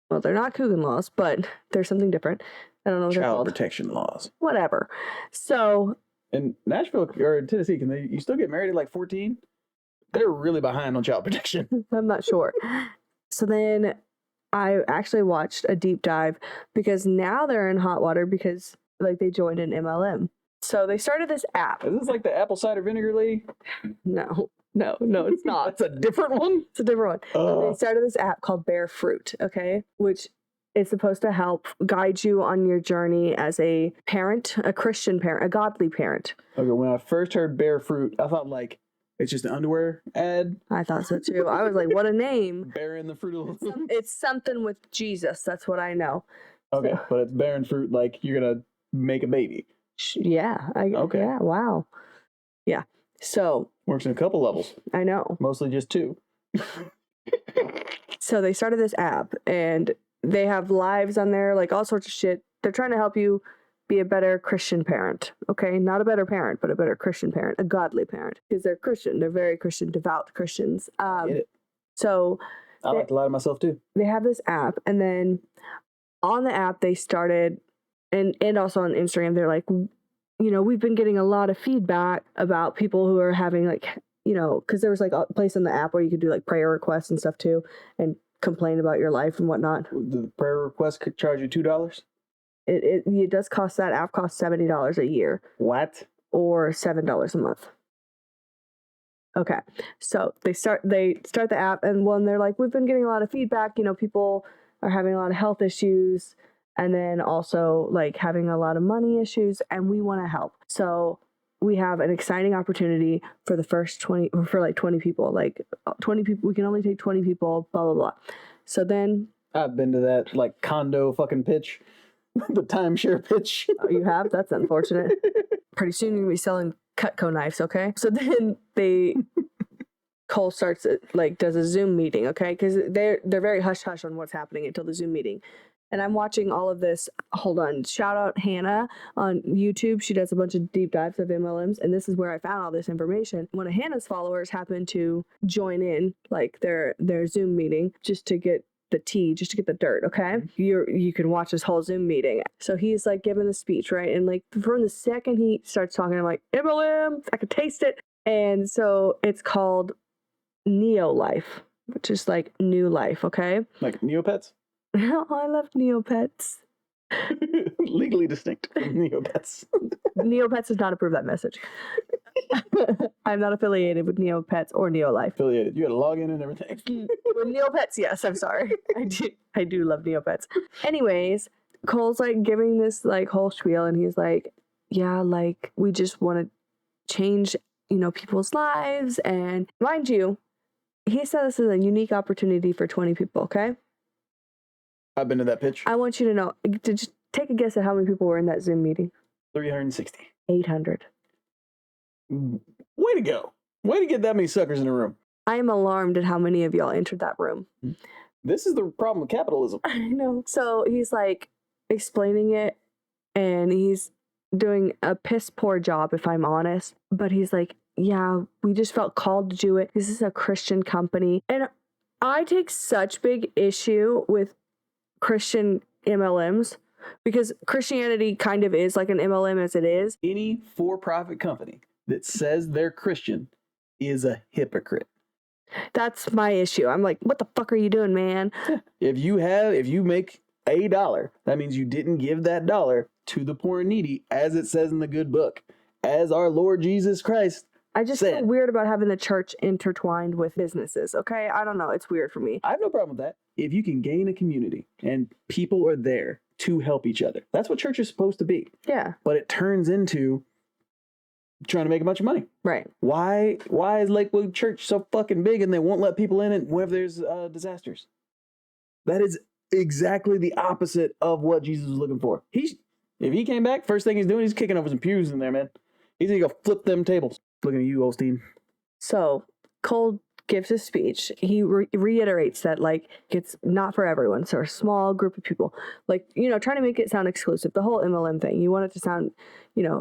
Well, they're not Coogan laws, but there's something different. I don't know what they're called. Child protection laws. Whatever. So. In Nashville or in Tennessee, you still get married at like 14? They're really behind on child protection. I'm not sure. So then I actually watched a deep dive because now they're in hot water because like they joined an MLM. So they started this app. Is this like the apple cider vinegar lady? No, it's not. That's a different one? It's a different one. They started this app called Bear Fruit, okay? Which is supposed to help guide you on your journey as a parent, a Christian parent, a godly parent. Okay, when I first heard Bear Fruit, I thought like, it's just an underwear ad. I thought so too. I was like, what a name. Bearing the fruit of the It's something with Jesus. That's what I know. Okay, but it's bearing fruit like you're going to make a baby. Yeah. Okay. Yeah, wow. Yeah. So. Works in a couple levels. I know. Mostly just 2. So they started this app and they have lives on there, like all sorts of shit. They're trying to help you be a better Christian parent, okay? Not a better parent, but a better Christian parent, a godly parent, because they're Christian. They're very Christian, devout Christians. Get it. So I like to lie to myself too. They have this app, and then on the app they started, and also on Instagram, they're like, we've been getting a lot of feedback about people who are having like, because there was like a place in the app where you could do like prayer requests and stuff too, and complain about your life and whatnot. The prayer request could charge you $2? It does cost, that app costs $70 a year. What? Or $7 a month. Okay. So they start the app, and when they're like, we've been getting a lot of feedback, people are having a lot of health issues, and then also like having a lot of money issues, and we want to help. So we have an exciting opportunity for the first 20 people, like 20 people. We can only take 20 people, blah, blah, blah. So then I've been to that like condo fucking pitch. The timeshare pitch. Oh, you have? That's unfortunate. Pretty soon you're going to be selling Cutco knives, okay? So then Cole starts, does a Zoom meeting, okay? Because they're very hush-hush on what's happening until the Zoom meeting. And I'm watching all of this. Hold on. Shout out Hannah on YouTube. She does a bunch of deep dives of MLMs. And this is where I found all this information. One of Hannah's followers happened to join in like their Zoom meeting just to get the tea, just to get the dirt, okay? You can watch this whole Zoom meeting. So he's like giving the speech, right? And like from the second he starts talking, I'm like, MLM, I could taste it. And so it's called Neo Life, which is like new life, okay? Like Neopets? Oh, I love Neopets. Legally distinct from Neopets. Neopets does not approve that message. I'm not affiliated with Neopets or Neolife. Affiliated. You got to log in and everything. With Neopets, yes, I'm sorry. I do love Neopets. Anyways, Cole's like giving this like whole spiel and he's like, yeah, like we just want to change, people's lives. And mind you, he said this is a unique opportunity for 20 people, okay? I've been to that pitch. I want you to know, to just take a guess at how many people were in that Zoom meeting. 360. 800. Way to go. Way to get that many suckers in a room. I am alarmed at how many of y'all entered that room. This is the problem with capitalism. I know. So he's like explaining it and he's doing a piss poor job, if I'm honest. But he's like, yeah, we just felt called to do it. This is a Christian company. And I take such big issue with Christian MLMs because Christianity kind of is like an MLM as it is. Any for-profit company that says they're Christian is a hypocrite. That's my issue. I'm like, what the fuck are you doing, man? If you make $1, that means you didn't give that dollar to the poor and needy, as it says in the good book, as our Lord Jesus Christ I just said. feel weird about having the church intertwined with businesses, okay? I don't know. It's weird for me. I have no problem with that. If you can gain a community and people are there to help each other, that's what church is supposed to be. Yeah. But it turns into trying to make a bunch of money. Right. Why is Lakewood Church so fucking big and they won't let people in it whenever there's disasters? That is exactly the opposite of what Jesus was looking for. If he came back, first thing he's doing, he's kicking over some pews in there, man. He's gonna go flip them tables. Looking at you, Osteen. So Cole gives his speech. He reiterates that like it's not for everyone. So a small group of people, like, trying to make it sound exclusive. The whole MLM thing, you want it to sound,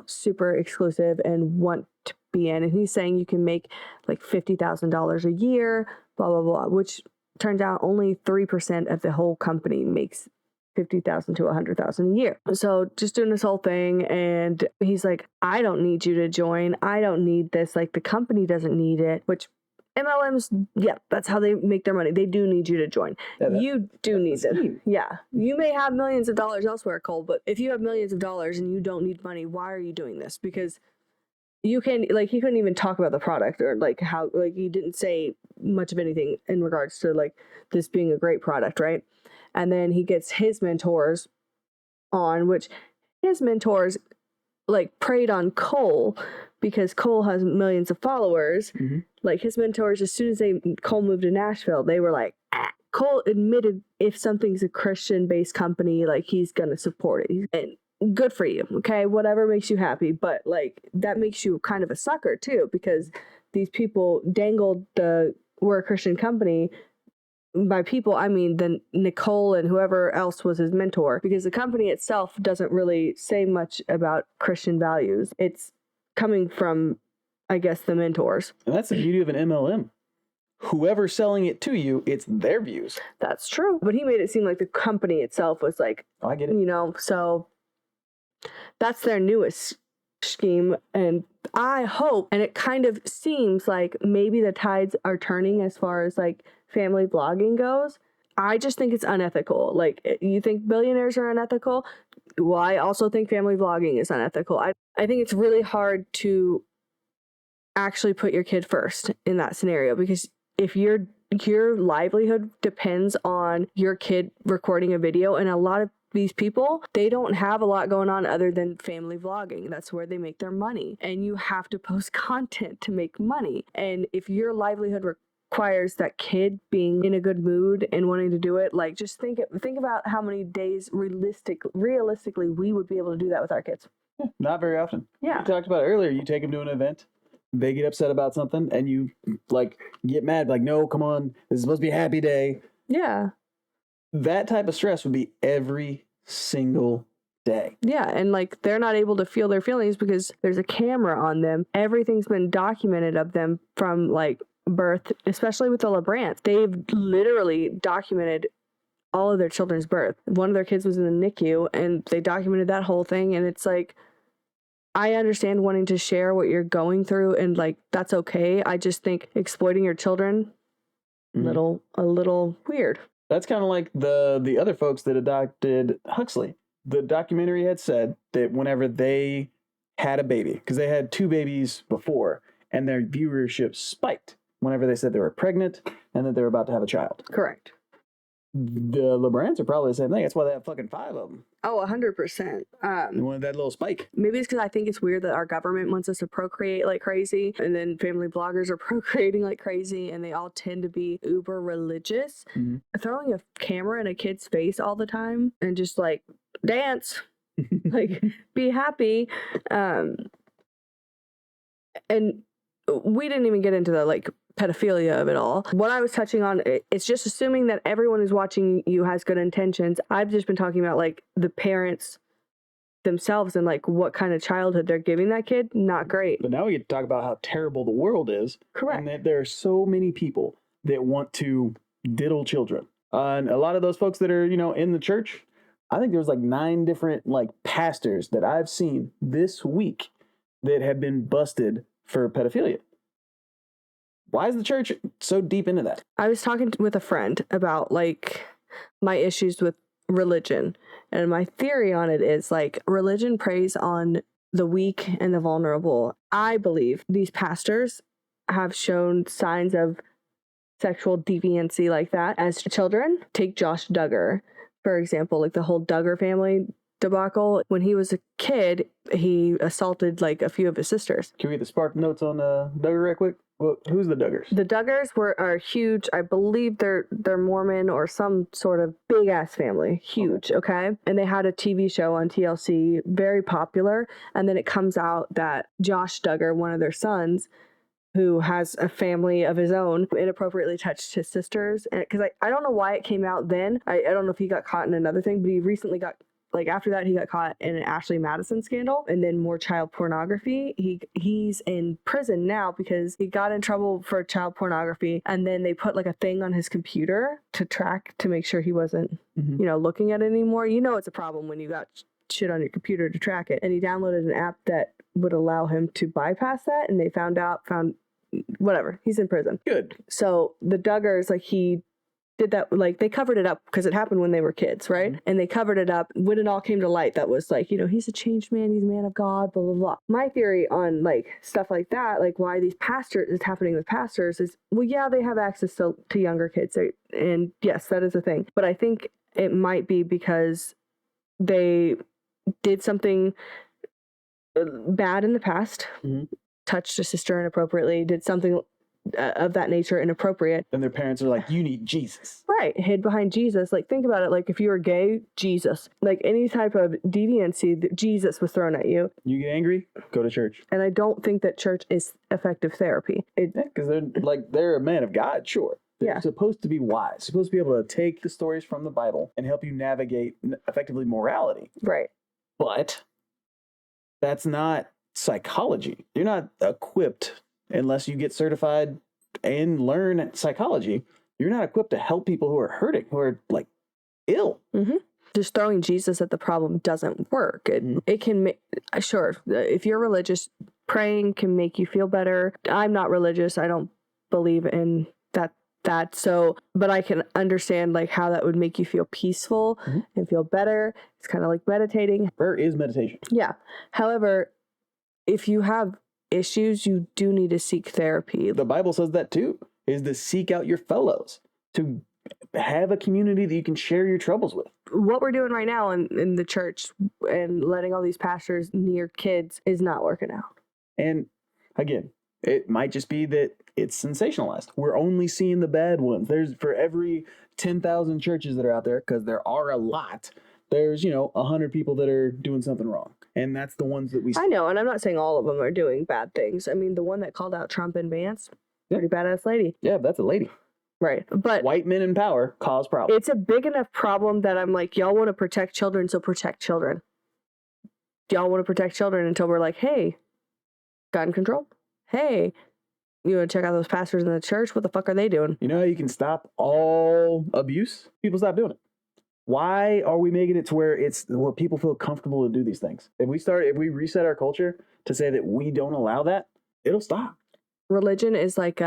super exclusive and want to be in. And he's saying you can make like $50,000 a year, blah, blah, blah, which turns out only 3% of the whole company makes $50,000 to $100,000 a year. So just doing this whole thing. And he's like, I don't need you to join. I don't need this. Like the company doesn't need it, which MLMs, yeah, that's how they make their money. They do need you to join. Yeah, you do need it. Yeah. You may have millions of dollars elsewhere, Cole, but if you have millions of dollars and you don't need money, why are you doing this? Because you can, like, he couldn't even talk about the product or like how, like, he didn't say much of anything in regards to like this being a great product, right? And then he gets his mentors on, which his mentors like preyed on Cole because Cole has millions of followers. Mm-hmm. Like his mentors, as soon as Cole moved to Nashville, they were like, Cole admitted if something's a Christian-based company, like he's gonna support it. And good for you, okay? Whatever makes you happy, but like that makes you kind of a sucker too, because these people dangled we're a Christian company. By people, I mean the Nicole and whoever else was his mentor, because the company itself doesn't really say much about Christian values. It's coming from, I guess, the mentors. And that's the beauty of an MLM. Whoever's selling it to you, it's their views. That's true. But he made it seem like the company itself was like, I get it. So that's their newest scheme. And I hope, and it kind of seems like maybe the tides are turning as far as like family vlogging goes. I just think it's unethical. Like, you think billionaires are unethical? Well, I also think family vlogging is unethical. I think it's really hard to actually put your kid first in that scenario, because if your livelihood depends on your kid recording a video, and a lot of these people, they don't have a lot going on other than family vlogging. That's where they make their money. And you have to post content to make money. And if your livelihood requires that kid being in a good mood and wanting to do it, like, just think about how many days realistically we would be able to do that with our kids. Not very often. Yeah. We talked about it earlier. You take them to an event, they get upset about something, and you like get mad, like, no, come on, this is supposed to be a happy day. Yeah. that type of stress would be every single day. Yeah, and like they're not able to feel their feelings because there's a camera on them. Everything's been documented of them from like birth, especially with the LeBrants. They've literally documented all of their children's birth. One of their kids was in the NICU and they documented that whole thing, and it's like, I understand wanting to share what you're going through and like that's okay. I just think exploiting your children a little weird. That's kind of like the other folks that adopted Huxley. The documentary had said that whenever they had a baby, because they had 2 babies before, and their viewership spiked whenever they said they were pregnant and that they were about to have a child. Correct. The LeBrants are probably the same thing. That's why they have fucking 5 of them. Oh, 100%. They wanted that little spike. Maybe it's because I think it's weird that our government wants us to procreate like crazy, and then family bloggers are procreating like crazy, and they all tend to be uber religious. Throwing a camera in a kid's face all the time and just like dance, like be happy. And we didn't even get into the like pedophilia of it all. What I was touching on, it's just assuming that everyone who's watching you has good intentions. I've just been talking about like the parents themselves and like what kind of childhood they're giving that kid. Not great. But now we get to talk about how terrible the world is. Correct. And that there are so many people that want to diddle children. And a lot of those folks that are, in the church, I think there's like 9 different like pastors that I've seen this week that have been busted for pedophilia. Why is the church so deep into that? I was talking with a friend about like my issues with religion, and my theory on it is like religion preys on the weak and the vulnerable. I believe these pastors have shown signs of sexual deviancy like that as children. Take Josh Duggar, for example, like the whole Duggar family debacle. When he was a kid, he assaulted like a few of his sisters. Can we get the spark notes on Duggar right quick? Well, who's the Duggars? The Duggars are huge. I believe they're Mormon or some sort of big ass family. Huge, okay? And they had a TV show on TLC, very popular. And then it comes out that Josh Duggar, one of their sons, who has a family of his own, inappropriately touched his sisters. And because I don't know why it came out then. I don't know if he got caught in another thing, but he recently got, like after that, he got caught in an Ashley Madison scandal and then more child pornography. He's in prison now because he got in trouble for child pornography, and then they put like a thing on his computer to track to make sure he wasn't, looking at it anymore. It's a problem when you got shit on your computer to track it. And he downloaded an app that would allow him to bypass that, and they found whatever. He's in prison. Good. So the Duggars, like he did that, like they covered it up because it happened when they were kids, right? And they covered it up when it all came to light. That was like, he's a changed man, he's a man of God, blah blah blah. My theory on like stuff like that, like why these pastors is happening with pastors is, well, yeah, they have access to younger kids, and yes, that is a thing. But I think it might be because they did something bad in the past, touched a sister inappropriately, did something of that nature inappropriate, and their parents are like, you need Jesus, right? Hid behind Jesus. Like think about it, like if you were gay, Jesus, like any type of deviancy that Jesus was thrown at you. You get angry, go to church. And I don't think that church is effective therapy. Because they're a man of God, sure. They're supposed to be wise, supposed to be able to take the stories from the Bible and help you navigate effectively morality, right? But that's not psychology. You're not equipped. Unless you get certified and learn psychology, you're not equipped to help people who are hurting, who are like ill. Just throwing Jesus at the problem doesn't work. It can make, sure, if you're religious, praying can make you feel better. I'm not religious. I don't believe in that. So, but I can understand like how that would make you feel peaceful and feel better. It's kind of like meditating. Prayer is meditation. Yeah. However, if you have issues, you do need to seek therapy. The Bible says that too, is to seek out your fellows, to have a community that you can share your troubles with. What we're doing right now in the church and letting all these pastors near kids is not working out. And again, it might just be that it's sensationalized. We're only seeing the bad ones. There's, for every 10,000 churches that are out there, because there are a lot, there's 100 people that are doing something wrong. And that's the ones that we see. I know, and I'm not saying all of them are doing bad things. I mean, the one that called out Trump and Vance, pretty badass lady. Yeah, that's a lady. Right. But white men in power cause problems. it's a big enough problem that I'm like, y'all want to protect children, so protect children. Y'all want to protect children until we're like, hey, gun control? Hey, you want to check out those pastors in the church? What the fuck are they doing? You know how you can stop all abuse? People stop doing it. Why are we making it to where people feel comfortable to do these things? If we reset our culture to say that we don't allow that, it'll stop. Religion is like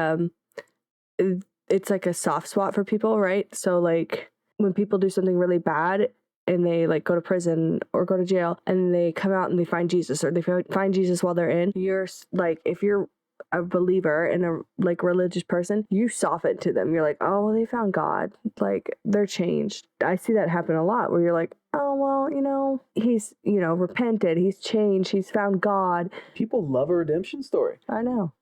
it's like a soft spot for people, right? So like when people do something really bad and they like go to prison or go to jail and they come out and they find Jesus, or they find Jesus while they're in, you're like, if you're a believer and a like religious person, you soften to them. You're like, oh, well, they found God, like they're changed. I see that happen a lot where you're like, oh, well, he's repented, he's changed, he's found God. People love a redemption story. I know.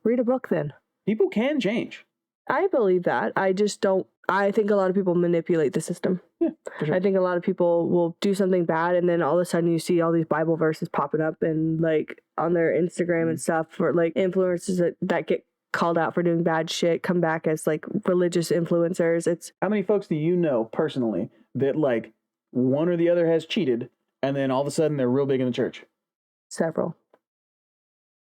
Read a book then. People can change. I believe that. I just don't. I think a lot of people manipulate the system. Yeah, for sure. I think a lot of people will do something bad, and then all of a sudden you see all these Bible verses popping up and like on their Instagram and stuff, for like influencers that get called out for doing bad shit come back as like religious influencers. It's how many folks do you know personally that like one or the other has cheated, and then all of a sudden they're real big in the church? Several.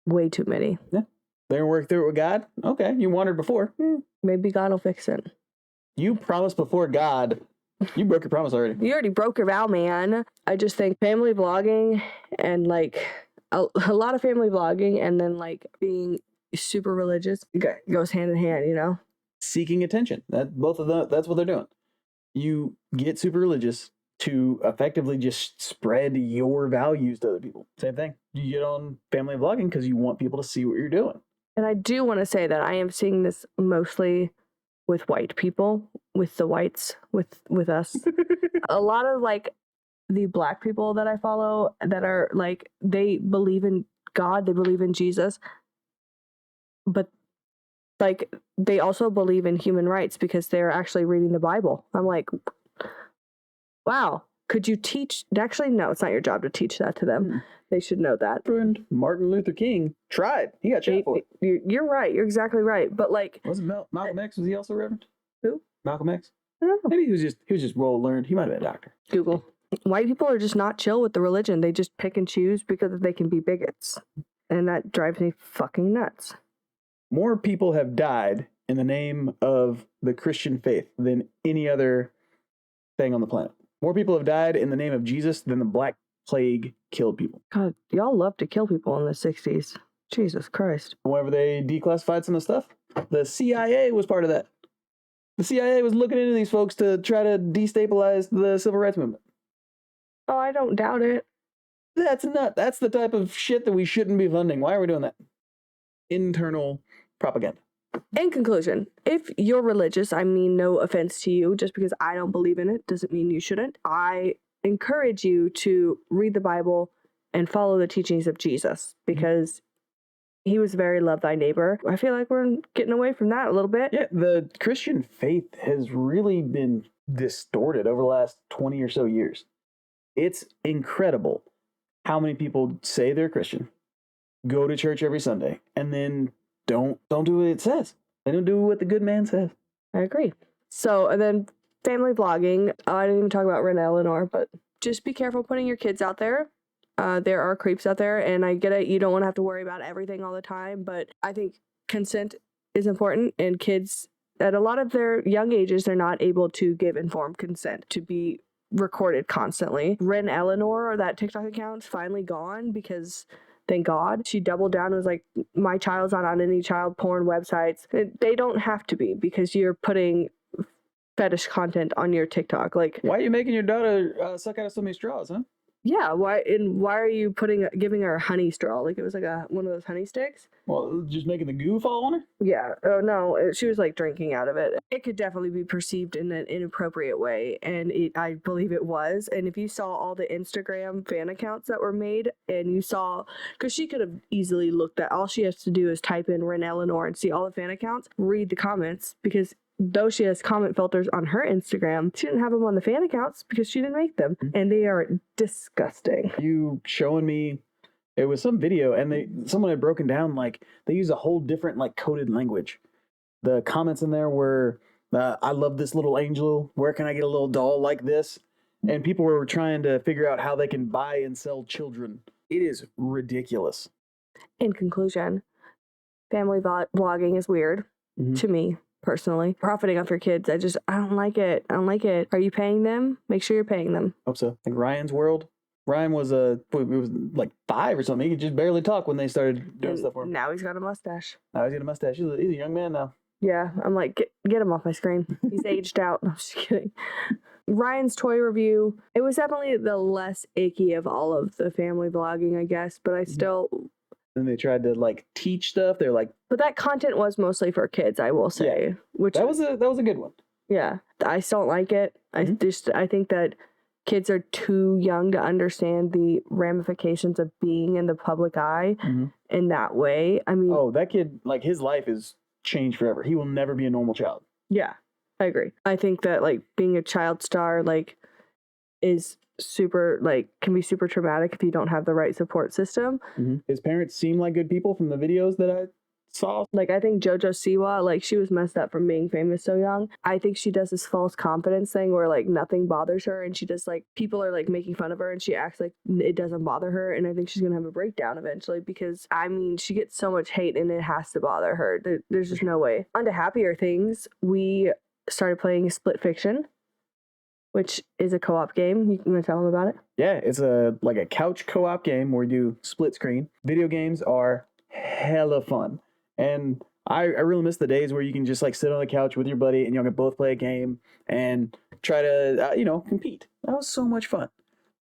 Way too many. Yeah. They didn't work through it with God? Okay, you wandered before. Maybe God will fix it. You promised before God. You broke your promise already. You already broke your vow, man. I just think family vlogging and like a lot of family vlogging and then like being super religious goes hand in hand, Seeking attention. That's what they're doing. You get super religious to effectively just spread your values to other people. Same thing. You get on family vlogging because you want people to see what you're doing. And I do want to say that I am seeing this mostly with white people, with the whites, with us. A lot of like the black people that I follow that are like, they believe in God, they believe in Jesus, but like they also believe in human rights because they're actually reading the Bible. I'm like, wow, could you teach? Actually, no, it's not your job to teach that to them. They should know that. Friend Martin Luther King tried. He got shot for it. You're right. You're exactly right. But like, wasn't Malcolm X? Was he also Reverend? Who? Malcolm X. I don't know. Maybe he was just well learned. He might have been a doctor. Google. White people are just not chill with the religion. They just pick and choose because they can be bigots, and that drives me fucking nuts. More people have died in the name of the Christian faith than any other thing on the planet. More people have died in the name of Jesus than the Black Plague killed people. God, y'all love to kill people in the 60s. Jesus Christ. Whenever they declassified some of the stuff, the CIA was part of that. The CIA was looking into these folks to try to destabilize the civil rights movement. Oh, I don't doubt it. That's not. That's the type of shit that we shouldn't be funding. Why are we doing that? Internal propaganda. In conclusion, if you're religious, I mean no offense to you, just because I don't believe in it doesn't mean you shouldn't. I encourage you to read the Bible and follow the teachings of Jesus, because he was very love thy neighbor. I feel like we're getting away from that a little bit. Yeah, the Christian faith has really been distorted over the last 20 or so years. It's incredible how many people say they're Christian, go to church every Sunday, and then don't do what it says. They don't do what the good man says. I agree. So, and then family vlogging. I didn't even talk about Ren Eleanor, but just be careful putting your kids out there. There are creeps out there, and I get it. You don't want to have to worry about everything all the time, but I think consent is important, and kids at a lot of their young ages, they're not able to give informed consent to be recorded constantly. Ren Eleanor, or that TikTok account's finally gone because thank God. She doubled down and was like, my child's not on any child porn websites. They don't have to be, because you're putting fetish content on your TikTok. Like, why are you making your daughter suck out of so many straws, huh? Yeah, why are you giving her a honey straw? Like, it was like one of those honey sticks? Well, just making the goo fall on her? Yeah. Oh, no, she was like drinking out of it. It could definitely be perceived in an inappropriate way, and I believe it was. And if you saw all the Instagram fan accounts that were made, and you saw, because she could have easily looked at, all she has to do is type in Ren Eleanor and see all the fan accounts, read the comments, because though she has comment filters on her Instagram, she didn't have them on the fan accounts because she didn't make them. And they are disgusting. You showing me, it was some video, and someone had broken down, like, they use a whole different, like, coded language. The comments in there were I love this little angel. Where can I get a little doll like this? And people were trying to figure out how they can buy and sell children. It is ridiculous. In conclusion, family vlogging is weird to me personally. Profiting off your kids, I don't like it. I don't like it. Are you paying them? Make sure you're paying them. Hope so. Like Ryan's World. Ryan was it was like 5 or something. He could just barely talk when they started doing stuff for him. Now he's got a mustache. Now he's got a mustache. He's a young man now. Yeah, I'm like, get him off my screen. He's aged out. I'm just kidding. Ryan's toy review, it was definitely the less icky of all of the family vlogging, I guess, but I still... Then they tried to like teach stuff. They're like... But that content was mostly for kids, I will say. Yeah. Which that was a good one. Yeah, I still don't like it. I think that kids are too young to understand the ramifications of being in the public eye in that way. I mean... Oh, that kid, like his life is changed forever. He will never be a normal child. Yeah, I agree. I think that like being a child star like is super like can be super traumatic if you don't have the right support system. His parents seem like good people from the videos that I saw. Like I think JoJo Siwa, like she was messed up from being famous so young. I think she does this false confidence thing where like nothing bothers her and she just like people are like making fun of her and she acts like it doesn't bother her, and I think she's gonna have a breakdown eventually because I mean she gets so much hate and it has to bother her. There's just no way. On to happier things, we started playing Split Fiction, which is a co-op game. You want to tell them about it? Yeah, it's a couch co-op game where you do split screen. Video games are hella fun. And I really miss the days where you can just like sit on the couch with your buddy and y'all can both play a game and try to, compete. That was so much fun.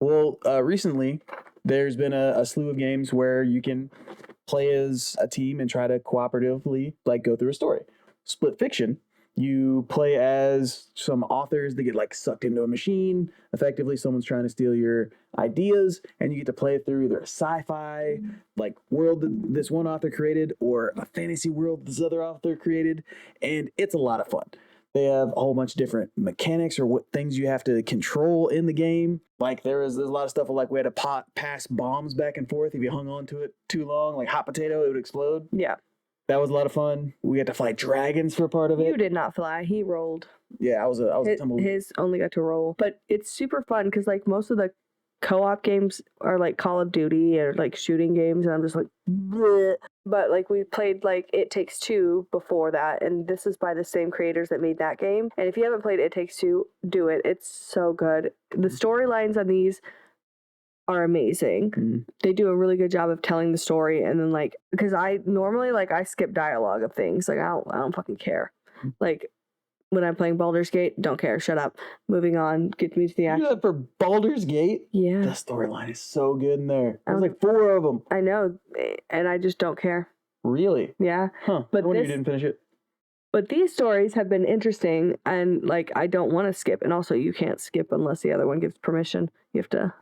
Well, recently there's been a slew of games where you can play as a team and try to cooperatively like go through a story. Split Fiction, you play as some authors that get like sucked into a machine. Effectively, someone's trying to steal your ideas, and you get to play through either a sci-fi like world that this one author created or a fantasy world this other author created, and it's a lot of fun. They have a whole bunch of different mechanics or what things you have to control in the game. Like there's a lot of stuff like we had to pass bombs back and forth. If you hung on to it too long, like hot potato, it would explode. Yeah. That was a lot of fun. We had to fight dragons for part of it. You did not fly. He rolled. Yeah, I was a tumbleweed. His only got to roll. But it's super fun because like most of the co-op games are like Call of Duty or like shooting games, and I'm just like bleh. But like we played like It Takes Two before that, and this is by the same creators that made that game. And if you haven't played It Takes Two, do it. It's so good. The storylines on these are amazing. They do a really good job of telling the story, and then like because I normally like I skip dialogue of things. Like I don't fucking care. Like when I'm playing Baldur's Gate, don't care. Shut up. Moving on. Get me to the action. You do that for Baldur's Gate? Yeah. The storyline is so good in there. There's like 4 of them. I know, and I just don't care. Really? Yeah. Huh. But no wonder you didn't finish it. But these stories have been interesting, and like I don't want to skip, and also you can't skip unless the other one gives permission. You have to,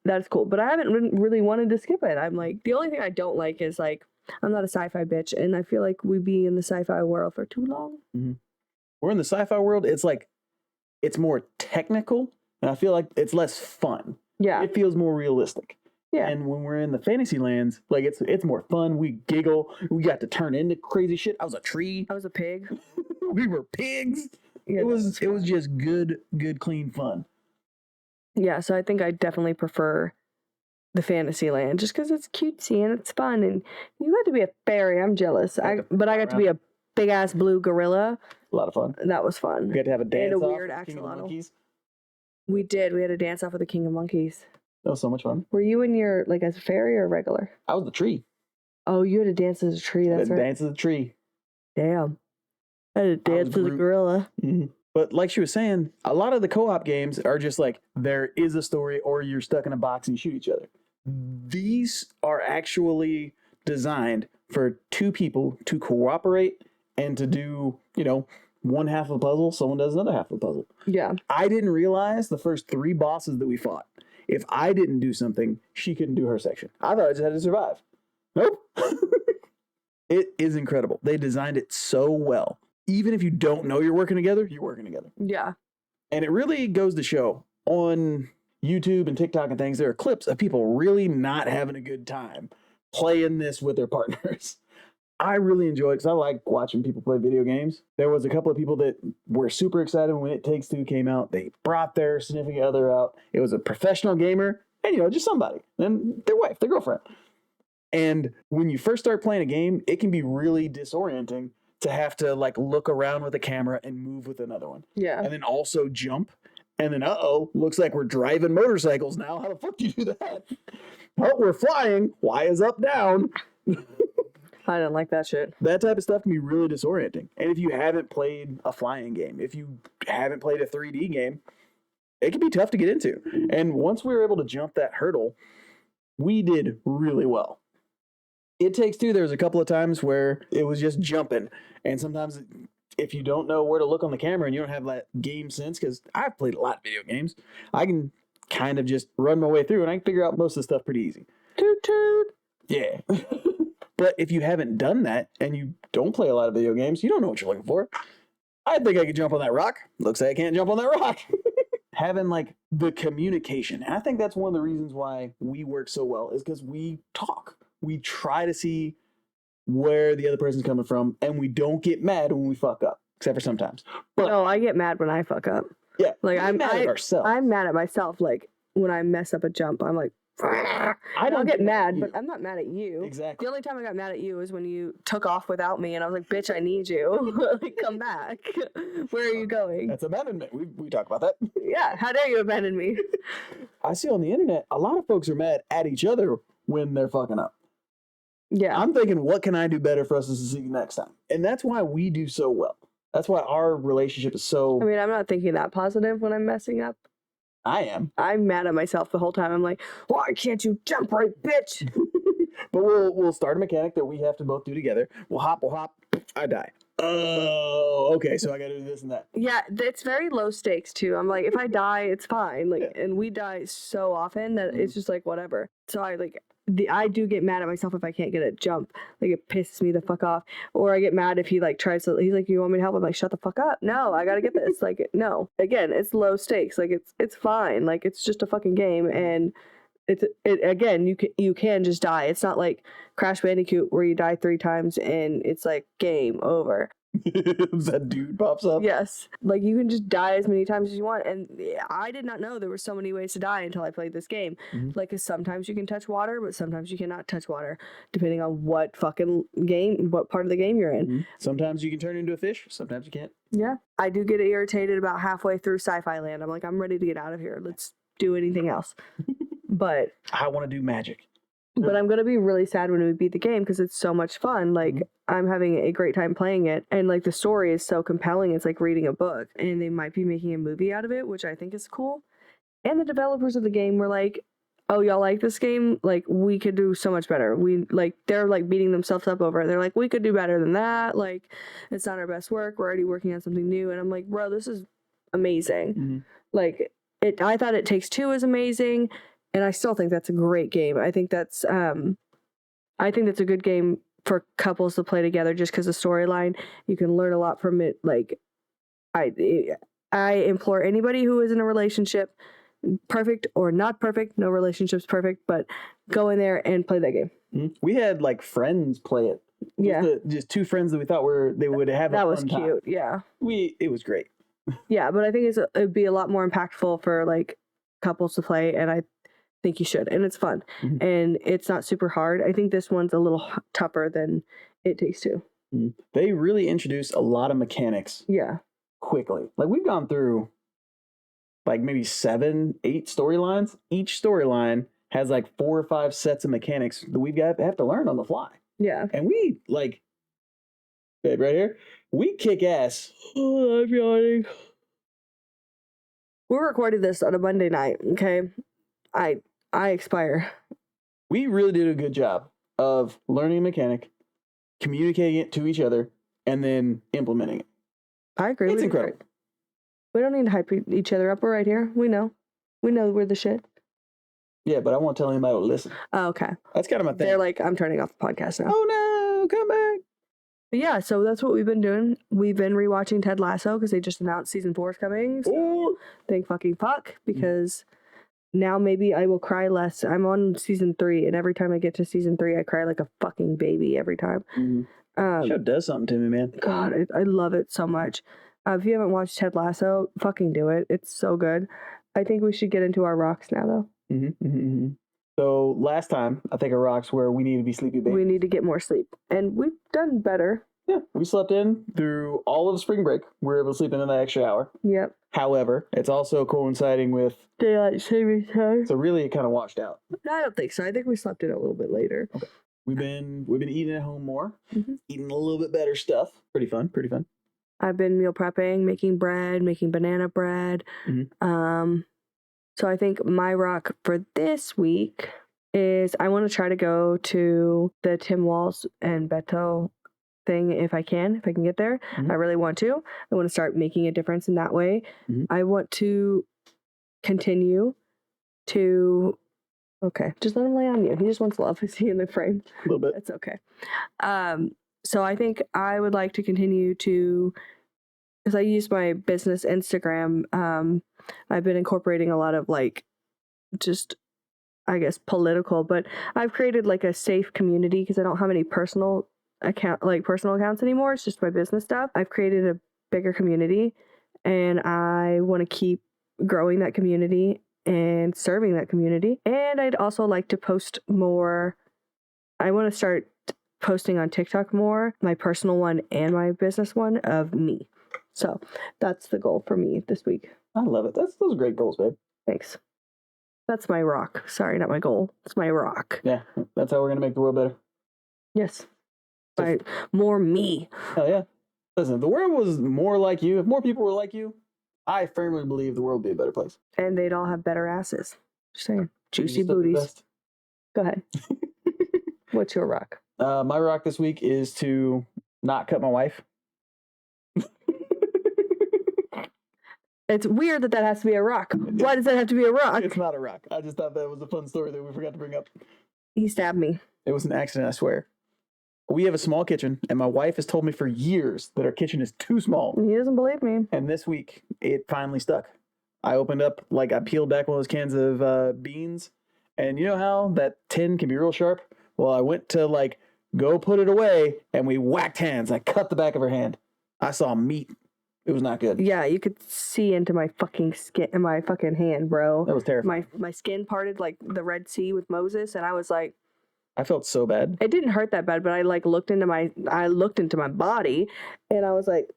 that's cool. But I haven't really wanted to skip it. I'm like, the only thing I don't like is like I'm not a sci-fi bitch, and I feel like we be in the sci-fi world for too long. We're in the sci-fi world. It's like it's more technical, and I feel like it's less fun. Yeah, it feels more realistic. Yeah. And when we're in the fantasy lands, like it's more fun. We giggle. We got to turn into crazy shit. I was a tree. I was a pig. We were pigs. Yeah, it was just good, clean fun. Yeah, so I think I definitely prefer the fantasy land just because it's cutesy and it's fun. And you got to be a fairy. I'm jealous. But I got to be a big ass blue gorilla. A lot of fun. That was fun. We had to have a dance and a off weird with the King of Monkeys. We did. We had a dance off with the King of Monkeys. That was so much fun. Were you in your like as a fairy or regular? I was the tree. Oh, you had to dance as a tree. That's right. Dance as a tree. Damn. I had to dance as a gorilla. But like she was saying, a lot of the co-op games are just like there is a story or you're stuck in a box and you shoot each other. These are actually designed for 2 people to cooperate and to do, one half of a puzzle, someone does another half of the puzzle. Yeah. I didn't realize the first 3 bosses that we fought, if I didn't do something, she couldn't do her section. I thought I just had to survive. Nope. It is incredible. They designed it so well. Even if you don't know you're working together, you're working together. Yeah. And it really goes to show on YouTube and TikTok and things, there are clips of people really not having a good time playing this with their partners. I really enjoy it because I like watching people play video games. There was a couple of people that were super excited when It Takes Two came out. They brought their significant other out. It was a professional gamer and, just somebody. And their wife, their girlfriend. And when you first start playing a game, it can be really disorienting to have to like look around with a camera and move with another one. Yeah. And then also jump. And then, looks like we're driving motorcycles now. How the fuck do you do that? Oh, we're flying. Y is up, down. I didn't like that shit. That type of stuff can be really disorienting. And if you haven't played a flying game, if you haven't played a 3D game, it can be tough to get into. And once we were able to jump that hurdle, we did really well. It Takes Two, there was a couple of times where it was just jumping. And sometimes if you don't know where to look on the camera and you don't have that game sense, because I've played a lot of video games, I can kind of just run my way through and I can figure out most of the stuff pretty easy. Toot toot. Yeah. But if you haven't done that and you don't play a lot of video games, you don't know what you're looking for. I think I could jump on that rock. Looks like I can't jump on that rock. Having like the communication. And I think that's one of the reasons why we work so well is because we talk. We try to see where the other person's coming from and we don't get mad when we fuck up, except for sometimes. But no, I get mad when I fuck up. Yeah. Like I'm mad at ourselves. I'm mad at myself. Like when I mess up a jump, I'm like, I don't get mad, but I'm not mad at you. Exactly. The only time I got mad at you was when you took off without me, and I was like, "Bitch, I need you. Like, come back. Where are you going?" That's abandonment. We talk about that. Yeah. How dare you abandon me? I see on the internet a lot of folks are mad at each other when they're fucking up. Yeah. I'm thinking, what can I do better for us to succeed next time? And that's why we do so well. That's why our relationship is so. I mean, I'm not thinking that positive when I'm messing up. I am. I'm mad at myself the whole time. I'm like, why can't you jump right, bitch? But we'll start a mechanic that we have to both do together. We'll hop, I die. Oh, okay, so I gotta do this and that. Yeah, it's very low stakes too. I'm like, if I die, it's fine. Like, Yeah. and we die so often that it's just like whatever. So I do get mad at myself if I can't get a jump. Like it pisses me the fuck off. Or I get mad if he like tries to. He's like, "You want me to help?" I'm like, "Shut the fuck up! No, I gotta get this." Like, no. Again, it's low stakes. Like it's fine. Like it's just a fucking game, and again, you can just die. It's not like Crash Bandicoot where you die 3 times and it's like game over. That dude pops up. Yes, like you can just die as many times as you want, and I did not know there were so many ways to die until I played this game. Mm-hmm. Like, 'cause sometimes you can touch water, but sometimes you cannot touch water, depending on what fucking game, what part of the game you're in. Mm-hmm. Sometimes you can turn into a fish, sometimes you can't. Yeah, I do get irritated about halfway through Sci-Fi Land. I'm like, I'm ready to get out of here. Let's do anything else. But I want to do magic. But I'm gonna be really sad when we beat the game because it's so much fun. Like I'm having a great time playing it, and like the story is so compelling. It's like reading a book, and they might be making a movie out of it, which I think is cool. And the developers of the game were like, "Oh, y'all like this game? Like we could do so much better. They're like beating themselves up over it. They're like, we could do better than that. Like it's not our best work. We're already working on something new." And I'm like, bro, this is amazing. Mm-hmm. Like I thought It Takes Two was amazing. And I still think that's a great game. I think that's a good game for couples to play together just because the storyline, you can learn a lot from it. Like, I implore anybody who is in a relationship, perfect or not perfect, no relationship's perfect, but go in there and play that game. Mm-hmm. We had like friends play it. Just 2 friends that we thought they would have a fun time. That was cute, yeah. It was great. Yeah, but I think it'd be a lot more impactful for like couples to play, and I think you should, and it's fun. Mm-hmm. And it's not super hard. I think this one's a little tougher than It Takes Two. Mm-hmm. They really introduced a lot of mechanics quickly. Like we've gone through like maybe 7, 8 storylines. Each storyline has like 4 or 5 sets of mechanics that we've got have to learn on the fly. Yeah. And we like, babe, right here, we kick ass. Oh, I'm yawning. We recorded this on a Monday night, okay? I expire. We really did a good job of learning a mechanic, communicating it to each other, and then implementing it. I agree. It's incredible. We don't need to hype each other up. We're right here. We know we're the shit. Yeah, but I won't tell anybody to listen. Oh, okay. That's kind of my thing. They're like, I'm turning off the podcast now. Oh no, come back. But yeah, so that's what we've been doing. We've been rewatching Ted Lasso because they just announced season 4 is coming. So thank fucking fuck, because now maybe I will cry less. I'm on season 3, and every time I get to season 3, I cry like a fucking baby every time. Mm-hmm. Show does something to me, man. God, I love it so much. If you haven't watched Ted Lasso, fucking do it. It's so good. I think we should get into our rocks now, though. So last time, I think our rocks were we need to be sleepy, baby. We need to get more sleep, and we've done better. Yeah, we slept in through all of spring break. We were able to sleep in that extra hour. Yep. However, it's also coinciding with daylight saving time. So really, it kind of washed out. No, I don't think so. I think we slept in a little bit later. Okay. We've been eating at home more, eating a little bit better stuff. Pretty fun. I've been meal prepping, making bread, making banana bread. So I think my rock for this week is I want to try to go to the Tim Walls and Beto thing if I can get there. I really want to. I want to start making a difference in that way. I want to continue to just let him lay on you. He just wants love. Is he in the frame? A little bit. It's okay. So I think I would like to continue to, because I use my business Instagram. I've been incorporating a lot of just, I guess, political, but I've created a safe community because I don't have any personal accounts anymore. It's just my business stuff. I've created a bigger community, and I want to keep growing that community and serving that community. And I'd also like to post more. I want to start posting on TikTok more, my personal one and my business one of me. So that's the goal for me this week. I love it. Those are great goals, babe. Thanks. That's my rock. Sorry, not my goal. It's my rock. Yeah, that's how we're going to make the world better. Yes. By more me. Hell yeah. Listen, if the world was more like you, if more people were like you, I firmly believe the world would be a better place. And they'd all have better asses. Just saying. Juicy booties. Go ahead. What's your rock? My rock this week is to not cut my wife. It's weird that has to be a rock. Why does that have to be a rock? It's not a rock. I just thought that was a fun story that we forgot to bring up. He stabbed me. It was an accident, I swear. We have a small kitchen, and my wife has told me for years that our kitchen is too small. He doesn't believe me. And this week, it finally stuck. I opened up, I peeled back one of those cans of beans, and you know how that tin can be real sharp? Well, I went to, go put it away, and we whacked hands. I cut the back of her hand. I saw meat. It was not good. Yeah, you could see into my fucking skin, my fucking hand, bro. That was terrifying. My skin parted like the Red Sea with Moses, and I was like, I felt so bad. It didn't hurt that bad, but I looked into my body, and I was like,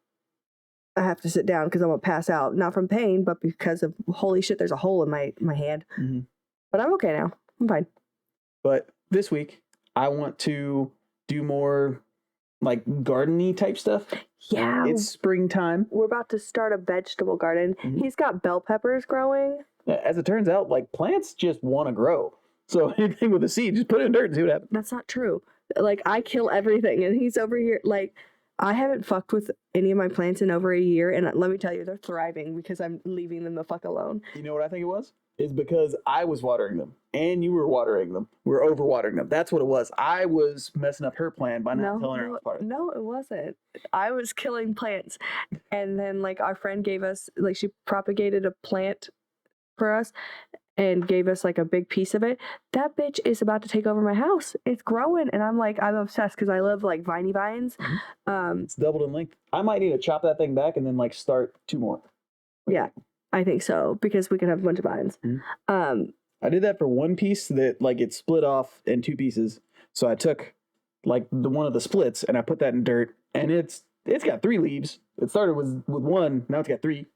I have to sit down because I'm gonna pass out, not from pain, but because of holy shit, there's a hole in my hand. But I'm okay now. I'm fine. But this week, I want to do more garden-y type stuff. Yeah. It's springtime. We're about to start a vegetable garden. He's got bell peppers growing. As it turns out, plants just want to grow. So anything with a seed, just put it in dirt and see what happens. That's not true. I kill everything, and he's over here. I haven't fucked with any of my plants in over a year, and let me tell you, they're thriving because I'm leaving them the fuck alone. You know what I think it was? It's because I was watering them, and you were watering them. We were overwatering them. That's what it was. I was messing up her plan by not telling her I was watering. No, it wasn't. I was killing plants, and then our friend gave us she propagated a plant for us and gave us a big piece of it. That bitch is about to take over my house. It's growing, and I'm obsessed because I love viney vines. It's doubled in length. I might need to chop that thing back and then start 2 more. Yeah, I think so, because we can have a bunch of vines. I did that for one piece that it split off in 2 pieces. So I took the one of the splits and I put that in dirt, and it's got 3 leaves. It started with 1, now it's got 3.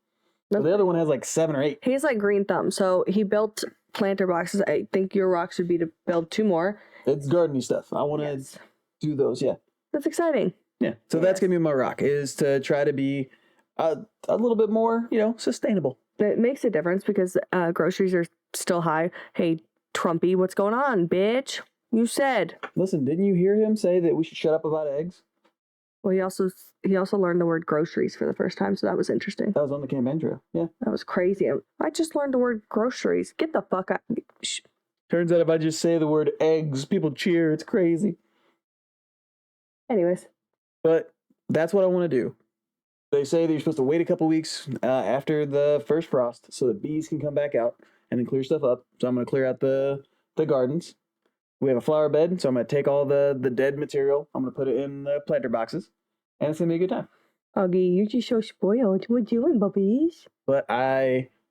So the other one has 7 or 8. He's green thumb, so he built planter boxes. I think your rock should be to build 2 more. It's gardening stuff. I want to do those, yeah. That's exciting. Yeah, so that's going to be my rock, is to try to be a little bit more, sustainable. It makes a difference because groceries are still high. Hey, Trumpy, what's going on, bitch? You said. Listen, didn't you hear him say that we should shut up about eggs? Well, he also learned the word groceries for the first time, so that was interesting. That was on the campaign trail, yeah. That was crazy. I just learned the word groceries. Get the fuck out. Turns out if I just say the word eggs, people cheer. It's crazy. Anyways. But that's what I want to do. They say that you're supposed to wait a couple weeks after the first frost so that bees can come back out and then clear stuff up. So I'm going to clear out the gardens. we have a flower bed, so I'm gonna take all the dead material. I'm gonna put it in the planter boxes, and it's gonna be a good time. Augie, you're just so spoiled. What you doing, puppies? But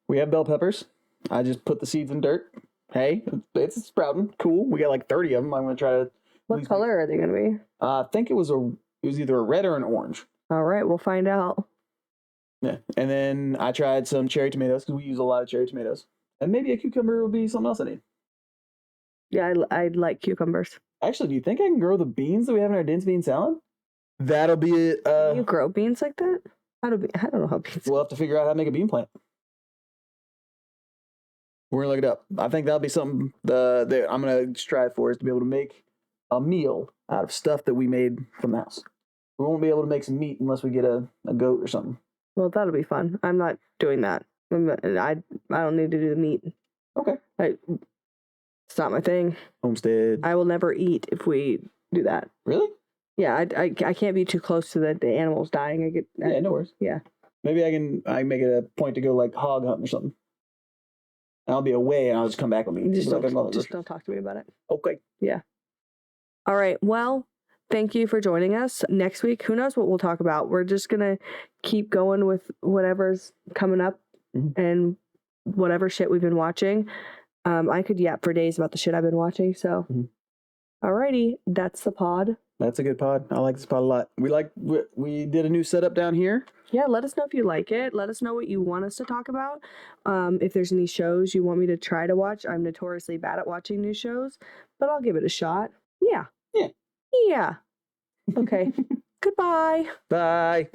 we have bell peppers. I just put the seeds in dirt. Hey, it's sprouting. Cool. We got like 30 of them. I'm gonna try to. What color are they gonna be? I think it was either a red or an orange. All right, we'll find out. Yeah, and then I tried some cherry tomatoes because we use a lot of cherry tomatoes, and maybe a cucumber would be something else I need. Yeah, I'd like cucumbers. Actually, do you think I can grow the beans that we have in our dense bean salad? That'll be it. Can you grow beans like that? I don't know how beans. We'll have to figure out how to make a bean plant. We're gonna look it up. I think that'll be something that I'm gonna strive for, is to be able to make a meal out of stuff that we made from the house. We won't be able to make some meat unless we get a goat or something. Well, that'll be fun. I'm not doing that. I don't need to do the meat. Okay. It's not my thing. Homestead. I will never eat if we do that. Really? Yeah, I can't be too close to the animals dying. Yeah, no worries. Yeah. Maybe I make it a point to go like hog hunting or something. And I'll be away and I'll just come back with me. Just don't talk to me about it. Okay. Yeah. All right. Well, thank you for joining us. Next week, who knows what we'll talk about. We're just going to keep going with whatever's coming up and whatever shit we've been watching. I could yap for days about the shit I've been watching. So, alrighty, that's the pod. That's a good pod. I like this pod a lot. We did a new setup down here. Yeah, let us know if you like it. Let us know what you want us to talk about. If there's any shows you want me to try to watch. I'm notoriously bad at watching new shows, but I'll give it a shot. Yeah. Yeah. Yeah. Okay. Goodbye. Bye.